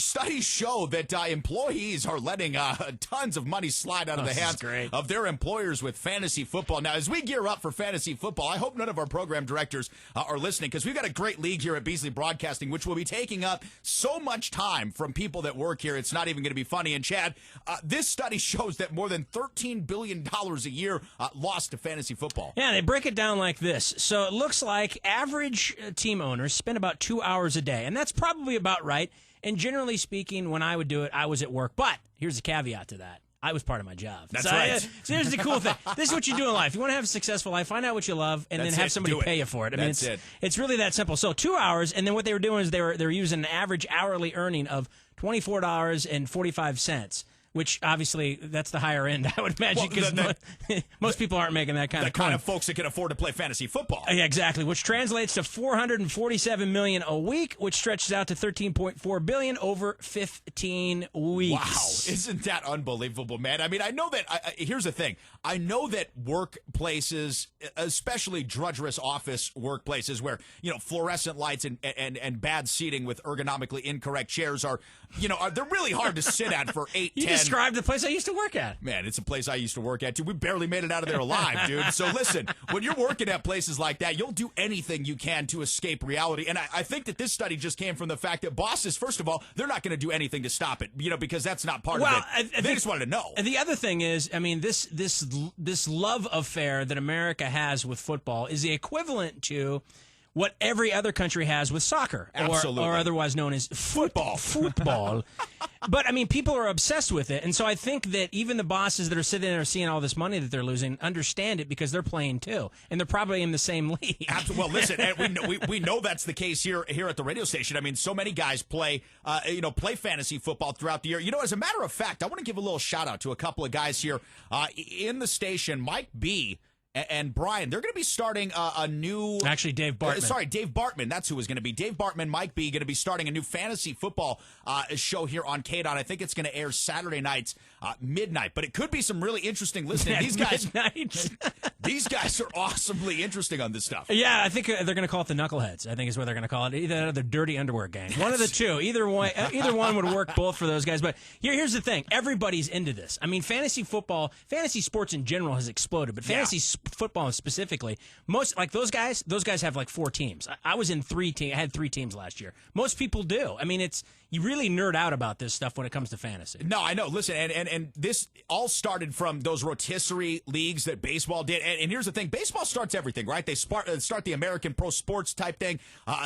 [SPEAKER 3] studies show that employees are letting tons of money slide out of the hands of their employers with fantasy football. Now, as we gear up for fantasy football, I hope none of our program directors are listening, because we've got a great league here at Beasley Broadcasting, which will be taking up so much time from people that work here. It's not even going to be funny. And, Chad, this study shows that more than $13 billion a year lost to fantasy football.
[SPEAKER 4] Yeah, they break it down like this. So it looks like average team owners spend about 2 hours a day, and that's probably about right. And generally speaking, when I would do it, I was at work. But here's a caveat to that. I was part of my job.
[SPEAKER 3] That's right.
[SPEAKER 4] So here's the cool thing. This is what you do in life. You want to have a successful life, find out what you love, and then have somebody pay you for it. I mean, it's really that simple. So 2 hours, and then what they were doing is they were using an average hourly earning of $24.45. Which, obviously, that's the higher end, I would imagine, because most people aren't making that kind of
[SPEAKER 3] kind of folks that can afford to play fantasy football.
[SPEAKER 4] Yeah, exactly, which translates to $447 million a week, which stretches out to $13.4 billion over 15 weeks.
[SPEAKER 3] Wow, isn't that unbelievable, man? I mean, I know that, here's the thing. I know that workplaces, especially drudgerous office workplaces where, fluorescent lights and bad seating with ergonomically incorrect chairs are they're really hard to sit at for 8, 10.
[SPEAKER 4] You described the place I used to work at.
[SPEAKER 3] Man, it's a place I used to work at, too. We barely made it out of there alive, dude. So listen, when you're working at places like that, you'll do anything you can to escape reality. And I think that this study just came from the fact that bosses, first of all, they're not going to do anything to stop it, because that's not part of it. They just wanted to know.
[SPEAKER 4] And the other thing is, I mean, this love affair that America has with football is the equivalent to what every other country has with soccer, or otherwise known as football. But, I mean, people are obsessed with it, and so I think that even the bosses that are sitting there seeing all this money that they're losing understand it because they're playing too, and they're probably in the same league.
[SPEAKER 3] Absolutely. Well, listen, and we know that's the case here at the radio station. I mean, so many guys play fantasy football throughout the year. As a matter of fact, I want to give a little shout out to a couple of guys here in the station, Mike B. and Brian. They're going to be starting a new...
[SPEAKER 4] Actually, Dave Bartman.
[SPEAKER 3] Dave Bartman. That's who is going to be. Dave Bartman, Mike B. going to be starting a new fantasy football show here on KDWN. I think it's going to air Saturday nights, midnight. But it could be some really interesting listening. These guys are awesomely interesting on this stuff.
[SPEAKER 4] Yeah, I think they're going to call it the Knuckleheads, I think is what they're going to call it. Either the Dirty Underwear Gang. One of the two. Either one would work both for those guys. But here's the thing. Everybody's into this. I mean, fantasy football, fantasy sports in general has exploded. But fantasy football specifically, most like those guys have like 4 teams. I was in 3 teams. I had 3 teams last year. Most people do. I mean, you really nerd out about this stuff when it comes to fantasy.
[SPEAKER 3] No, I know. Listen, and this all started from those rotisserie leagues that baseball did. And here's the thing: baseball starts everything, right? They start the American pro sports type thing.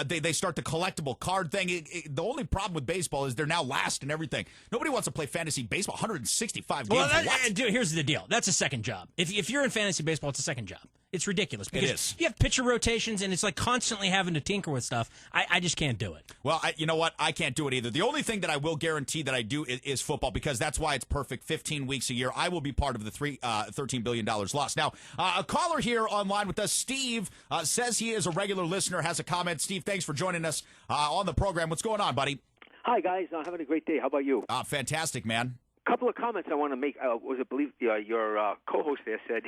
[SPEAKER 3] They start the collectible card thing. The only problem with baseball is they're now last in everything. Nobody wants to play fantasy baseball. 165 games.
[SPEAKER 4] Well, dude, here's the deal. That's a second job. If you're in fantasy baseball, it's a second job. It's ridiculous because you have pitcher rotations and it's like constantly having to tinker with stuff. I just can't do it.
[SPEAKER 3] Well, you know what? I can't do it either. The only thing that I will guarantee that I do is football because that's why it's perfect. 15 weeks a year. I will be part of the $13 billion lost. Now, a caller here online with us, Steve, says he is a regular listener, has a comment. Steve, thanks for joining us on the program. What's going on, buddy?
[SPEAKER 17] Hi, guys. Having a great day. How about you?
[SPEAKER 3] Fantastic, man.
[SPEAKER 17] A couple of comments I want to make. Your co-host there said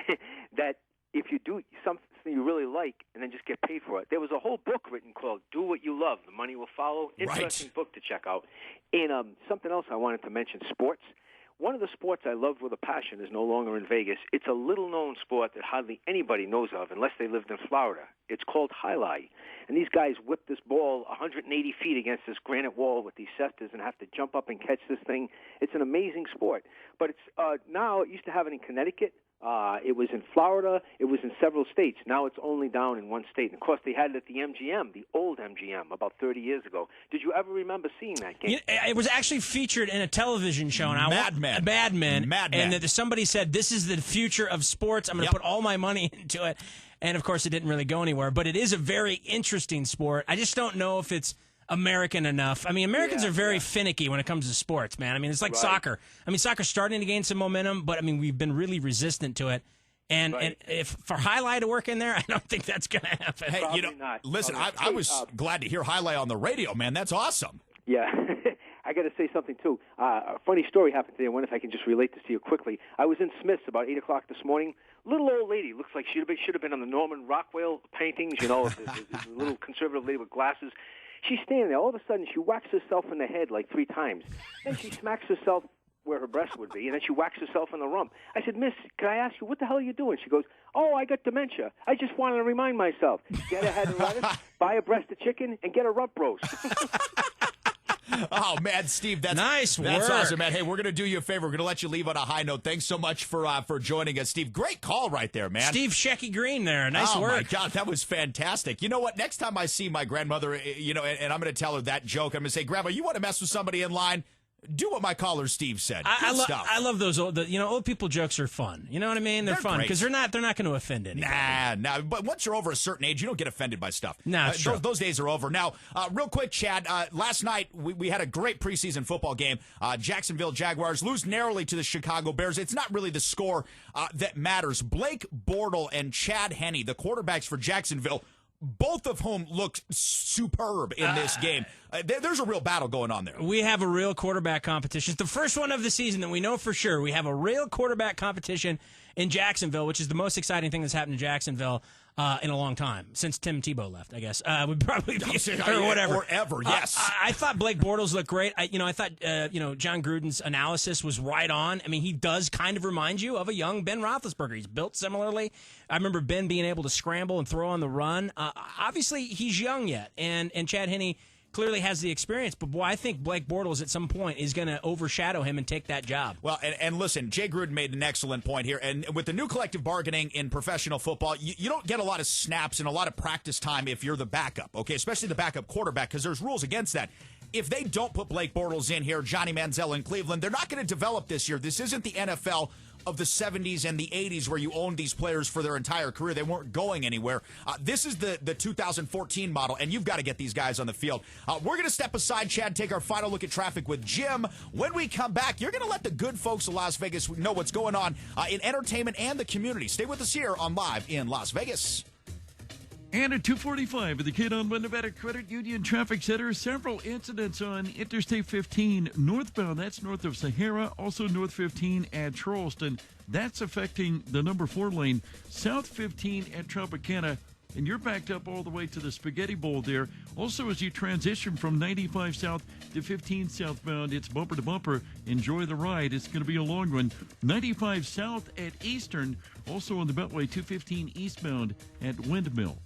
[SPEAKER 17] that if you do something you really like and then just get paid for it. There was a whole book written called Do What You Love. The Money Will Follow. Interesting book to check out. And something else I wanted to mention, sports. One of the sports I loved with a passion is no longer in Vegas. It's a little-known sport that hardly anybody knows of unless they lived in Florida. It's called highlight. And these guys whip this ball 180 feet against this granite wall with these cestas and have to jump up and catch this thing. It's an amazing sport. But it's now, it used to have it in Connecticut. It was in Florida. It was in several states. Now it's only down in one state. And, of course, they had it at the MGM, the old MGM, about 30 years ago. Did you ever remember seeing that game?
[SPEAKER 4] It was actually featured in a television show. Mad Men. And somebody said, this is the future of sports. I'm going to put all my money into it. And, of course, it didn't really go anywhere. But it is a very interesting sport. I just don't know if it's American enough. I mean, Americans are very finicky when it comes to sports, man. I mean, it's like soccer. I mean, soccer's starting to gain some momentum, but, I mean, we've been really resistant to it. And if for highlight to work in there, I don't think that's going to happen.
[SPEAKER 3] Hey, listen, I was glad to hear highlight on the radio, man. That's awesome.
[SPEAKER 17] Yeah. I got to say something, too. A funny story happened today. I wonder if I can just relate this to you quickly. I was in Smith's about 8 o'clock this morning. Little old lady. Looks like she should have been on the Norman Rockwell paintings, the little conservative lady with glasses. She's standing there. All of a sudden, she whacks herself in the head like 3 times. Then she smacks herself where her breast would be, and then she whacks herself in the rump. I said, Miss, can I ask you, what the hell are you doing? She goes, oh, I got dementia. I just wanted to remind myself. Get a head of lettuce, buy a breast of chicken, and get a rump roast.
[SPEAKER 3] Oh, man, Steve, that's
[SPEAKER 4] nice work.
[SPEAKER 3] That's awesome, man. Hey, we're going to do you a favor. We're going to let you leave on a high note. Thanks so much for joining us, Steve. Great call right there, man.
[SPEAKER 4] Steve Shecky Green there. Nice work.
[SPEAKER 3] Oh, my God, that was fantastic. You know what? Next time I see my grandmother, and I'm going to tell her that joke, I'm going to say, Grandma, you want to mess with somebody in line? Do what my caller Steve said.
[SPEAKER 4] I love those old people jokes are fun. You know what I mean? They're fun because they're not going to offend anybody.
[SPEAKER 3] Nah. But once you're over a certain age, you don't get offended by stuff.
[SPEAKER 4] Nah, true.
[SPEAKER 3] Those days are over. Now, real quick, Chad. Last night we had a great preseason football game. Jacksonville Jaguars lose narrowly to the Chicago Bears. It's not really the score that matters. Blake Bortles and Chad Henne, the quarterbacks for Jacksonville, both of whom looked superb in this game. There's a real battle going on there.
[SPEAKER 4] We have a real quarterback competition. It's the first one of the season that we know for sure. We have a real quarterback competition in Jacksonville, which is the most exciting thing that's happened in Jacksonville in a long time, since Tim Tebow left, I guess. Would probably be, or whatever.
[SPEAKER 3] Or ever, yes.
[SPEAKER 4] I thought Blake Bortles looked great. I thought, John Gruden's analysis was right on. I mean, he does kind of remind you of a young Ben Roethlisberger. He's built similarly. I remember Ben being able to scramble and throw on the run. Obviously, he's young yet, and Chad Henne clearly has the experience, but boy, I think Blake Bortles at some point is going to overshadow him and take that job.
[SPEAKER 3] Well, and listen, Jay Gruden made an excellent point here, and with the new collective bargaining in professional football, you don't get a lot of snaps and a lot of practice time if you're the backup, okay, especially the backup quarterback, because there's rules against that. If they don't put Blake Bortles in here, Johnny Manziel in Cleveland, they're not going to develop this year. This isn't the NFL of the 70s and the 80s where you owned these players for their entire career. They weren't going anywhere. This is the 2014 model, and you've got to get these guys on the field. We're going to step aside, Chad, take our final look at traffic with Jim. When we come back, you're going to let the good folks of Las Vegas know what's going on in entertainment and the community. Stay with us here on Live in Las Vegas.
[SPEAKER 1] And at 2:45 at the KDWN Nevada Credit Union Traffic Center, several incidents on Interstate 15 northbound. That's north of Sahara. Also north 15 at Charleston. That's affecting the number 4 lane. South 15 at Tropicana. And you're backed up all the way to the Spaghetti Bowl there. Also, as you transition from 95 south to 15 southbound, it's bumper to bumper. Enjoy the ride. It's going to be a long one. 95 south at Eastern. Also on the Beltway, 215 eastbound at Windmill.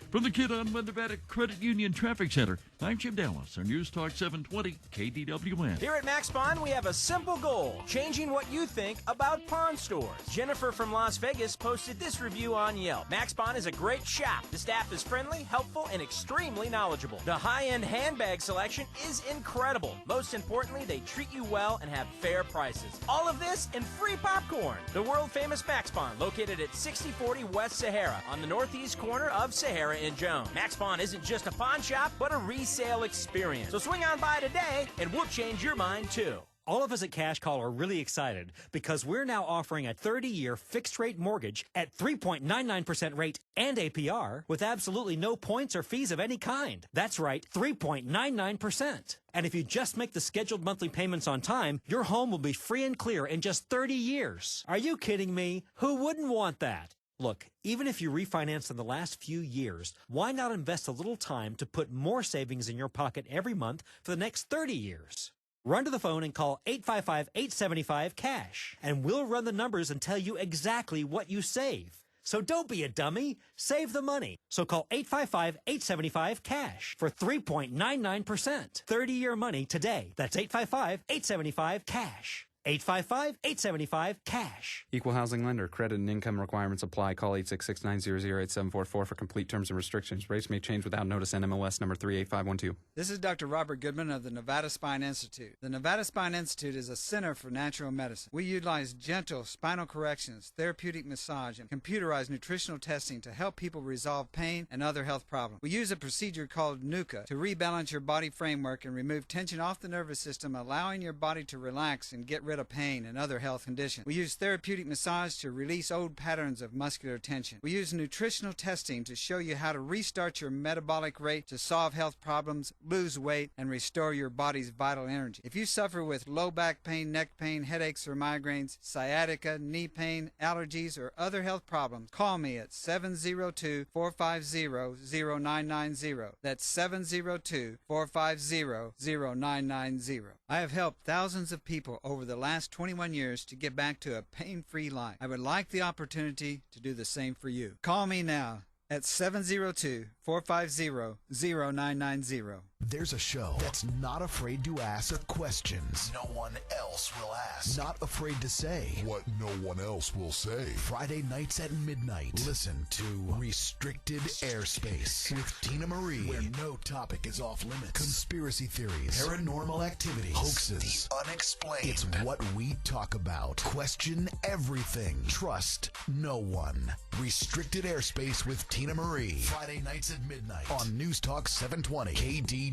[SPEAKER 1] From the KDWN Nevada Credit Union Traffic Center, I'm Jim Dallas on News Talk 720 KDWN.
[SPEAKER 18] Here at Max Pawn, we have a simple goal, changing what you think about pawn stores. Jennifer from Las Vegas posted this review on Yelp. Max Pawn is a great shop. The staff is friendly, helpful, and extremely knowledgeable. The high-end handbag selection is incredible. Most importantly, they treat you well and have fair prices. All of this and free popcorn. The world-famous Max Pawn, located at 6040 West Sahara on the northeast corner of Sahara and Jones. Max Pawn isn't just a pawn shop, but a resale experience. So swing on by today, and we'll change your mind too.
[SPEAKER 19] All of us at Cash Call are really excited because we're now offering a 30-year fixed-rate mortgage at 3.99% rate and APR with absolutely no points or fees of any kind. That's right, 3.99%. And if you just make the scheduled monthly payments on time, your home will be free and clear in just 30 years. Are you kidding me? Who wouldn't want that? Look, even if you refinance in the last few years, why not invest a little time to put more savings in your pocket every month for the next 30 years? Run to the phone and call 855-875-CASH, and we'll run the numbers and tell you exactly what you save. So don't be a dummy. Save the money. So call 855-875-CASH for 3.99%. 30-year money today. That's 855-875-CASH. 855-875-CASH.
[SPEAKER 20] Equal housing lender. Credit and income requirements apply. Call 866-900-8744 for complete terms and restrictions. Rates may change without notice. NMLS number 38512.
[SPEAKER 21] This is Dr. Robert Goodman of the Nevada Spine Institute. The Nevada Spine Institute is a center for natural medicine. We utilize gentle spinal corrections, therapeutic massage, and computerized nutritional testing to help people resolve pain and other health problems. We use a procedure called NUCA to rebalance your body framework and remove tension off the nervous system, allowing your body to relax and get rid rid of pain and other health conditions. We use therapeutic massage to release old patterns of muscular tension. We use nutritional testing to show you how to restart your metabolic rate to solve health problems, lose weight, and restore your body's vital energy. If you suffer with low back pain, neck pain, headaches or migraines, sciatica, knee pain, allergies, or other health problems, call me at 702-450-0990. That's 702-450-0990. I have helped thousands of people over the last 21 years to get back to a pain-free life. I would like the opportunity to do the same for you. Call me now at 702-450-0990.
[SPEAKER 8] There's a show that's not afraid to ask questions no one else will ask. Not afraid to say what no one else will say. Friday nights at midnight. Listen to Restricted Airspace with Tina Marie, where no topic is off limits. Conspiracy theories, paranormal activities, hoaxes, the unexplained. It's what we talk about. Question everything. Trust no one. Restricted Airspace with Tina Marie. Friday nights at midnight on News Talk 720 KDWN.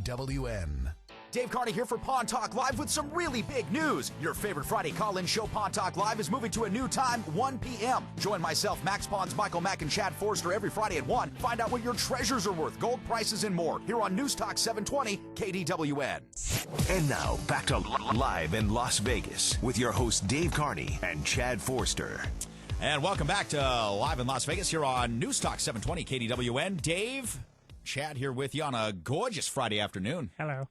[SPEAKER 3] Dave Carney here for Pawn Talk Live with some really big news. Your favorite Friday call-in show, Pawn Talk Live, is moving to a new time, 1 p.m. Join myself, Max Pawns, Michael Mack, and Chad Forster every Friday at 1. Find out what your treasures are worth, gold prices, and more here on News Talk 720 KDWN.
[SPEAKER 8] And now, back to Live in Las Vegas with your hosts Dave Carney and Chad Forster.
[SPEAKER 3] And welcome back to Live in Las Vegas here on News Talk 720 KDWN. Dave, Chad here with you on a gorgeous Friday afternoon.
[SPEAKER 4] Hello.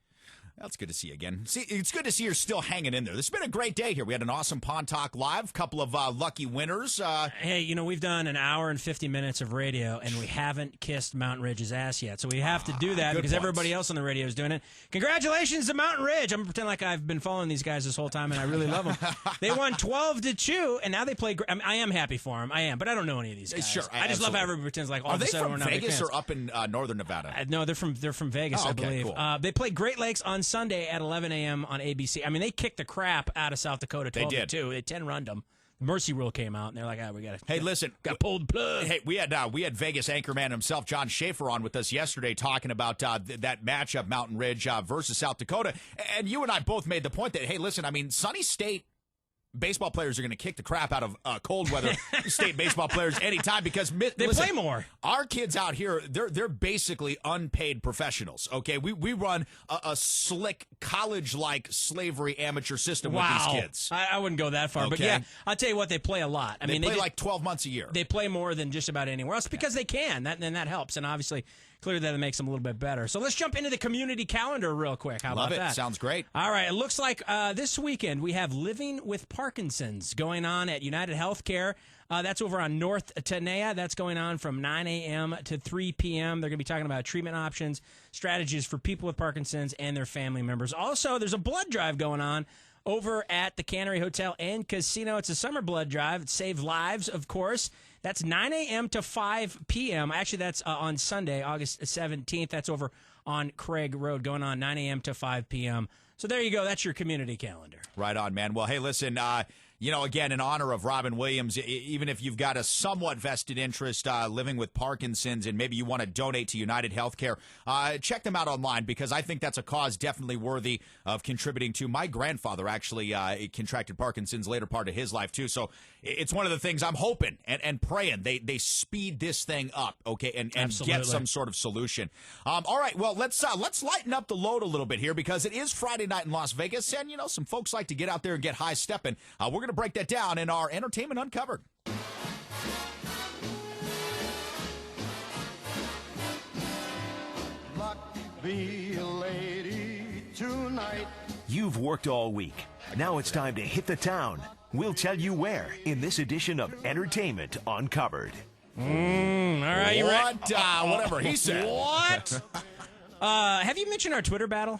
[SPEAKER 3] That's good to see you again. See, it's good to see you're still hanging in there. This has been a great day here. We had an awesome Pawn Talk Live, couple of lucky winners.
[SPEAKER 4] Hey, you know, we've done an hour and 50 minutes of radio, and we haven't kissed Mountain Ridge's ass yet. So we have to do that because everybody else on the radio is doing it. Congratulations to Mountain Ridge. I'm going to pretend like I've been following these guys this whole time, and I really love them. They won 12-2, and now they play. I am happy for them. I am, but I don't know any of these guys.
[SPEAKER 3] Sure,
[SPEAKER 4] I just love how everybody pretends like all of a sudden we're not big fans.
[SPEAKER 3] Are they from Vegas or up in northern Nevada?
[SPEAKER 4] No, they're from Vegas, I believe.
[SPEAKER 3] Cool.
[SPEAKER 4] They play Great Lakes on Sunday at 11 a.m. on ABC. I mean, they kicked the crap out of South Dakota 12-2. They 10-runned them. Mercy rule came out, and they're like, we got to.
[SPEAKER 3] Hey, listen,
[SPEAKER 4] got pulled plug.
[SPEAKER 3] Hey, we had Vegas anchorman himself, John Schaefer, on with us yesterday talking about that matchup, Mountain Ridge versus South Dakota. And you and I both made the point that, hey, listen, I mean, Sunny State baseball players are going to kick the crap out of cold weather state baseball players anytime because
[SPEAKER 4] they play more.
[SPEAKER 3] Our kids out here, they're basically unpaid professionals. Okay, we run a slick college-like slavery amateur system with these kids.
[SPEAKER 4] I wouldn't go that far, but yeah, I'll tell you what, they play a lot.
[SPEAKER 3] They play like 12 months a year.
[SPEAKER 4] They play more than just about anywhere else because they can. That helps, and obviously. Clearly, that makes them a little bit better. So let's jump into the community calendar real quick. How about that?
[SPEAKER 3] Sounds great.
[SPEAKER 4] All right. It looks like this weekend we have Living with Parkinson's going on at United Healthcare. That's over on North Tenaya. That's going on from 9 a.m. to 3 p.m. They're going to be talking about treatment options, strategies for people with Parkinson's and their family members. Also, there's a blood drive going on over at the Cannery Hotel and Casino. It's a summer blood drive. It saves lives, of course. That's 9 a.m. to 5 p.m. Actually, that's on Sunday, August 17th. That's over on Craig Road, going on 9 a.m. to 5 p.m. So there you go. That's your community calendar.
[SPEAKER 3] Right on, man. Well, hey, listen, again, in honor of Robin Williams, even if you've got a somewhat vested interest living with Parkinson's and maybe you want to donate to United Healthcare, check them out online because I think that's a cause definitely worthy of contributing to. My grandfather actually contracted Parkinson's later part of his life, too. So it's one of the things I'm hoping and praying they speed this thing up, okay, and get some sort of solution. All right, well, let's lighten up the load a little bit here because it is Friday night in Las Vegas, and, some folks like to get out there and get high-stepping. We're going to break that down in our Entertainment Uncovered.
[SPEAKER 5] Be a lady tonight.
[SPEAKER 8] You've worked all week. Now it's time to hit the town. We'll tell you where in this edition of Entertainment Uncovered.
[SPEAKER 4] All right, you ready?
[SPEAKER 3] Whatever he said.
[SPEAKER 4] What? Have you mentioned our Twitter battle?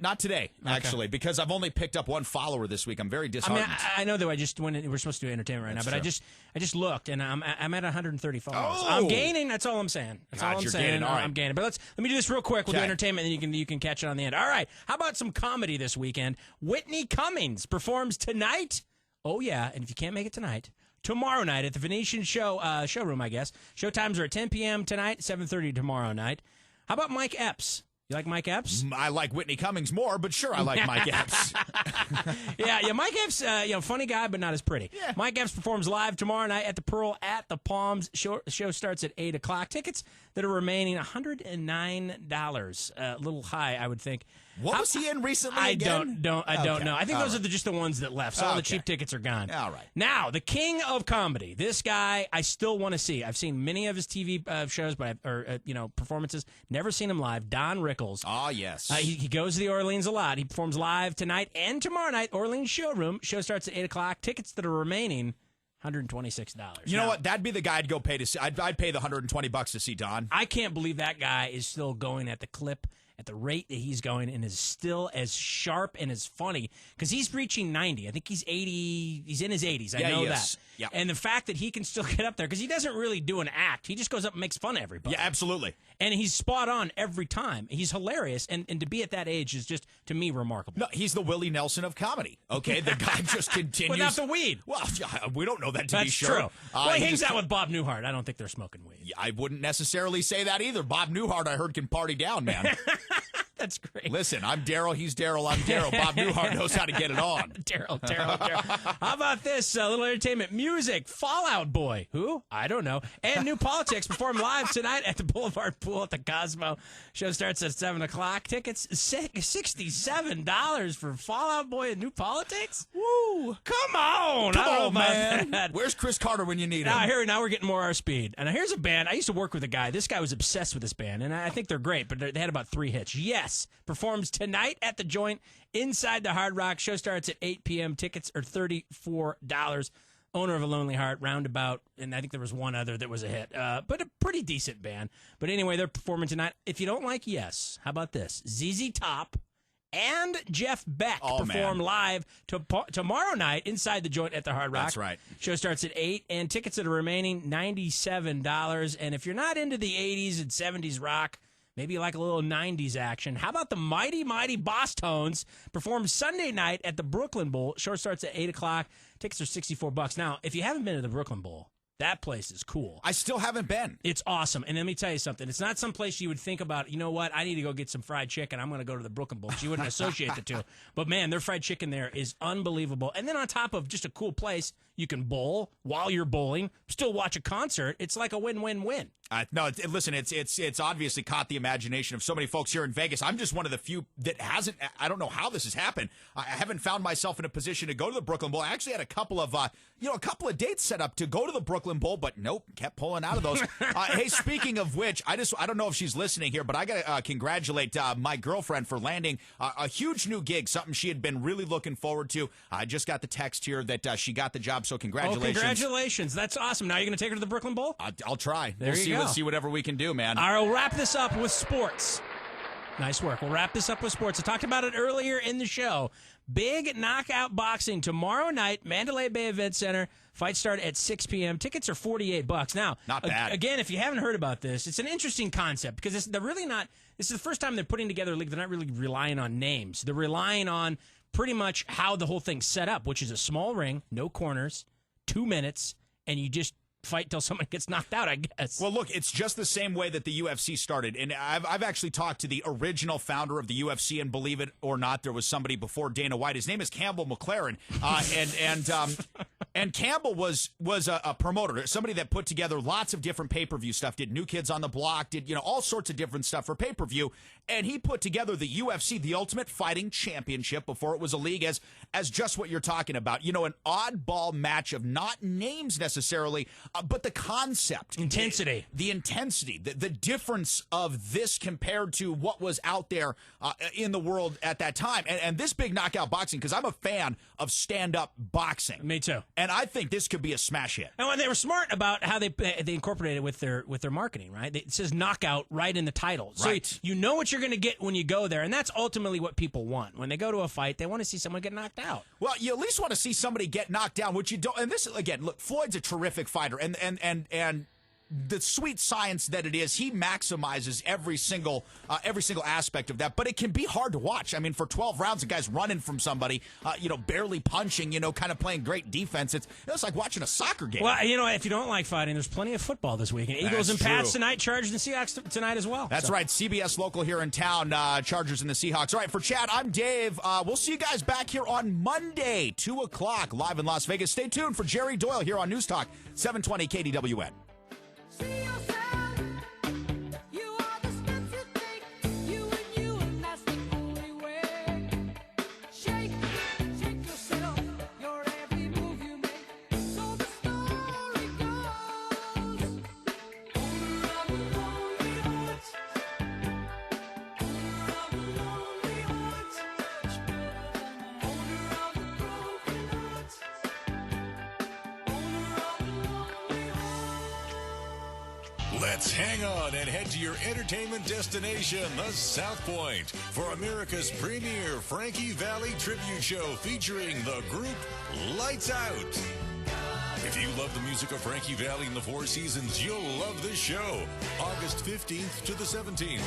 [SPEAKER 3] Not today, actually, because I've only picked up one follower this week. I'm very disheartened.
[SPEAKER 4] I know that I just went in, we're supposed to do entertainment right now, but
[SPEAKER 3] true.
[SPEAKER 4] I just looked and I'm at 130 followers.
[SPEAKER 3] Oh!
[SPEAKER 4] I'm gaining. That's all I'm saying. That's all I'm saying.
[SPEAKER 3] Gaining. All right.
[SPEAKER 4] I'm gaining. But let me do this real quick. We'll do entertainment, and then you can catch it on the end. All right. How about some comedy this weekend? Whitney Cummings performs tonight. Oh yeah, and if you can't make it tonight, tomorrow night at the Venetian showroom, I guess. Show times are at 10 p.m. tonight, 7:30 tomorrow night. How about Mike Epps? You like Mike Epps?
[SPEAKER 3] I like Whitney Cummings more, but sure, I like Mike Epps.
[SPEAKER 4] yeah. Mike Epps, funny guy, but not as pretty.
[SPEAKER 3] Yeah.
[SPEAKER 4] Mike Epps performs live tomorrow night at the Pearl at the Palms. Show starts at 8 o'clock. Tickets that are remaining, $109. A little high, I would think.
[SPEAKER 3] What was he in recently
[SPEAKER 4] I
[SPEAKER 3] again?
[SPEAKER 4] don't know. I think those are just the ones that left. So all the cheap tickets are gone.
[SPEAKER 3] All right.
[SPEAKER 4] Now, the king of comedy. This guy, I still want to see. I've seen many of his TV shows, performances. Never seen him live. Don Rickles.
[SPEAKER 3] Oh, yes.
[SPEAKER 4] He goes to the Orleans a lot. He performs live tonight and tomorrow night. Orleans Showroom. Show starts at 8 o'clock. Tickets that are remaining, $126.
[SPEAKER 3] You know what? That'd be the guy I'd go pay to see. I'd pay the $120 to see Don.
[SPEAKER 4] I can't believe that guy is still going at the clip, at the rate that he's going, and is still as sharp and as funny, because he's reaching 90. I think he's 80. He's in his 80s. I know that.
[SPEAKER 3] Yeah.
[SPEAKER 4] And the fact that he can still get up there, because he doesn't really do an act. He just goes up and makes fun of everybody.
[SPEAKER 3] Yeah, absolutely.
[SPEAKER 4] And he's spot on every time. He's hilarious, and to be at that age is just, to me, remarkable.
[SPEAKER 3] No, he's the Willie Nelson of comedy. Okay, the guy just continues.
[SPEAKER 4] Without the weed.
[SPEAKER 3] Well, we don't know that to be
[SPEAKER 4] That's
[SPEAKER 3] sure.
[SPEAKER 4] true. Well, he hangs out with Bob Newhart. I don't think they're smoking weed.
[SPEAKER 3] Yeah, I wouldn't necessarily say that either. Bob Newhart, I heard, can party down, man.
[SPEAKER 4] That's great.
[SPEAKER 3] Listen, I'm Daryl. He's Daryl. I'm Daryl. Bob Newhart knows how to get it on.
[SPEAKER 4] Daryl. How about this? Little entertainment. Music. Fallout Boy. Who? I don't know. And New Politics perform live tonight at the Boulevard Pool at the Cosmo. Show starts at 7 o'clock. Tickets, $67 for Fallout Boy and New Politics?
[SPEAKER 3] Woo!
[SPEAKER 4] Come on!
[SPEAKER 3] Come
[SPEAKER 4] I don't know
[SPEAKER 3] on,
[SPEAKER 4] about
[SPEAKER 3] man.
[SPEAKER 4] that.
[SPEAKER 3] Where's Chris Carter when you need him?
[SPEAKER 4] Now we're getting more our speed. And here's a band. I used to work with a guy. This guy was obsessed with this band, and I think they're great, but they had about 3 hits. Yes, performs tonight at the Joint inside the Hard Rock. Show starts at 8 p.m. Tickets are $34. Owner of a Lonely Heart, Roundabout, and I think there was one other that was a hit, but a pretty decent band. But anyway, they're performing tonight. If you don't like Yes, how about this? ZZ Top and Jeff Beck perform live tomorrow night inside the Joint at the Hard Rock.
[SPEAKER 3] That's right.
[SPEAKER 4] Show starts at 8, and tickets that are remaining, $97. And if you're not into the 80s and 70s rock, maybe you like a little 90s action, how about the Mighty Mighty Boss Tones perform Sunday night at the Brooklyn Bowl? Show starts at 8 o'clock. Tickets are $64. Now, if you haven't been to the Brooklyn Bowl, that place is cool.
[SPEAKER 3] I still haven't been.
[SPEAKER 4] It's awesome. And let me tell you something. It's not some place you would think about, you know what, I need to go get some fried chicken. I'm going to go to the Brooklyn Bowl. You wouldn't associate the two. But, man, their fried chicken there is unbelievable. And then on top of just a cool place, you can bowl while you're bowling, still watch a concert. It's like a win-win-win.
[SPEAKER 3] No, listen, it's obviously caught the imagination of so many folks here in Vegas. I'm just one of the few that hasn't. I don't know how this has happened. I haven't found myself in a position to go to the Brooklyn Bowl. I actually had a couple of dates set up to go to the Brooklyn Bowl, but nope, kept pulling out of those. Hey, speaking of which, I don't know if she's listening here, but I got to congratulate my girlfriend for landing a huge new gig, something she had been really looking forward to. I just got the text here that she got the job, so congratulations.
[SPEAKER 4] Oh, congratulations. That's awesome. Now you're going to take her to the Brooklyn Bowl?
[SPEAKER 3] I'll try.
[SPEAKER 4] There you go.
[SPEAKER 3] We'll see whatever we can do, man.
[SPEAKER 4] All right, we'll wrap this up with sports. Nice work. We'll wrap this up with sports. I talked about it earlier in the show. Big knockout boxing tomorrow night, Mandalay Bay Event Center. Fights start at 6 p.m. Tickets are $48. Now,
[SPEAKER 3] not bad.
[SPEAKER 4] Again, if you haven't heard about this, it's an interesting concept because they're really not. This is the first time they're putting together a league. They're not really relying on names. They're relying on pretty much how the whole thing's set up, which is a small ring, no corners, 2 minutes, and you just fight till someone gets knocked out, I guess.
[SPEAKER 3] Well, look, it's just the same way that the UFC started. And I've actually talked to the original founder of the UFC, and believe it or not, there was somebody before Dana White. His name is Campbell McLaren. And Campbell was a promoter, somebody that put together lots of different pay-per-view stuff, did New Kids on the Block, did all sorts of different stuff for pay-per-view. And he put together the UFC, the Ultimate Fighting Championship, before it was a league, as just what you're talking about. An oddball match of not names necessarily, but the concept.
[SPEAKER 4] Intensity.
[SPEAKER 3] The intensity, the difference of this compared to what was out there in the world at that time. And this big knockout boxing, because I'm a fan of stand-up boxing.
[SPEAKER 4] Me too.
[SPEAKER 3] And I think this could be a smash hit.
[SPEAKER 4] And they were smart about how they incorporated it with their marketing, right? It says knockout right in the title. So
[SPEAKER 3] right.
[SPEAKER 4] You know what you're going to get when you go there, and that's ultimately what people want. When they go to a fight, they want to see someone get knocked out.
[SPEAKER 3] Well, you at least want to see somebody get knocked down, which you don't. And this, again, look, Floyd's a terrific fighter, and the sweet science that it is, he maximizes every single aspect of that. But it can be hard to watch. I mean, for 12 rounds, the guy's running from somebody, barely punching, kind of playing great defense. It's like watching a soccer game.
[SPEAKER 4] Well, if you don't like fighting, there's plenty of football this weekend. Eagles and Pats tonight, Chargers and Seahawks tonight as well.
[SPEAKER 3] That's right. CBS local here in town, Chargers and the Seahawks. All right, for Chad, I'm Dave. We'll see you guys back here on Monday, 2 o'clock, live in Las Vegas. Stay tuned for Jerry Doyle here on News Talk, 720 KDWN.
[SPEAKER 2] Let's hang on and head to your entertainment destination, the South Point, for America's premier Frankie Valli tribute show featuring the group Lights Out. If you love the music of Frankie Valli and the Four Seasons, you'll love this show. August 15th to the 17th.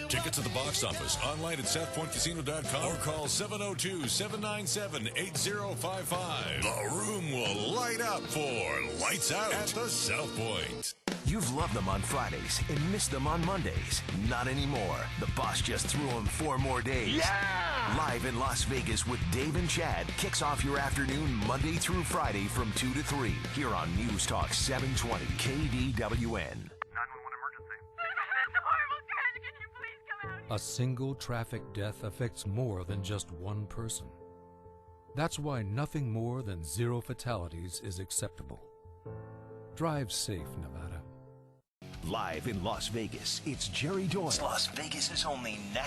[SPEAKER 2] Tickets at the box office, online at southpointcasino.com, or call 702-797-8055. The room will light up for Lights Out at the South Point.
[SPEAKER 22] You've loved them on Fridays and missed them on Mondays. Not anymore. The boss just threw them 4 more days. Yeah! Live in Las Vegas with Dave and Chad kicks off your afternoon Monday through Friday from 2 to 3 here on News Talk 720 KDWN.
[SPEAKER 23] A single traffic death affects more than just one person. That's why nothing more than 0 fatalities is acceptable. Drive safe, Nevada.
[SPEAKER 22] Live in Las Vegas, it's Jerry Doyle.
[SPEAKER 18] Las Vegas' only national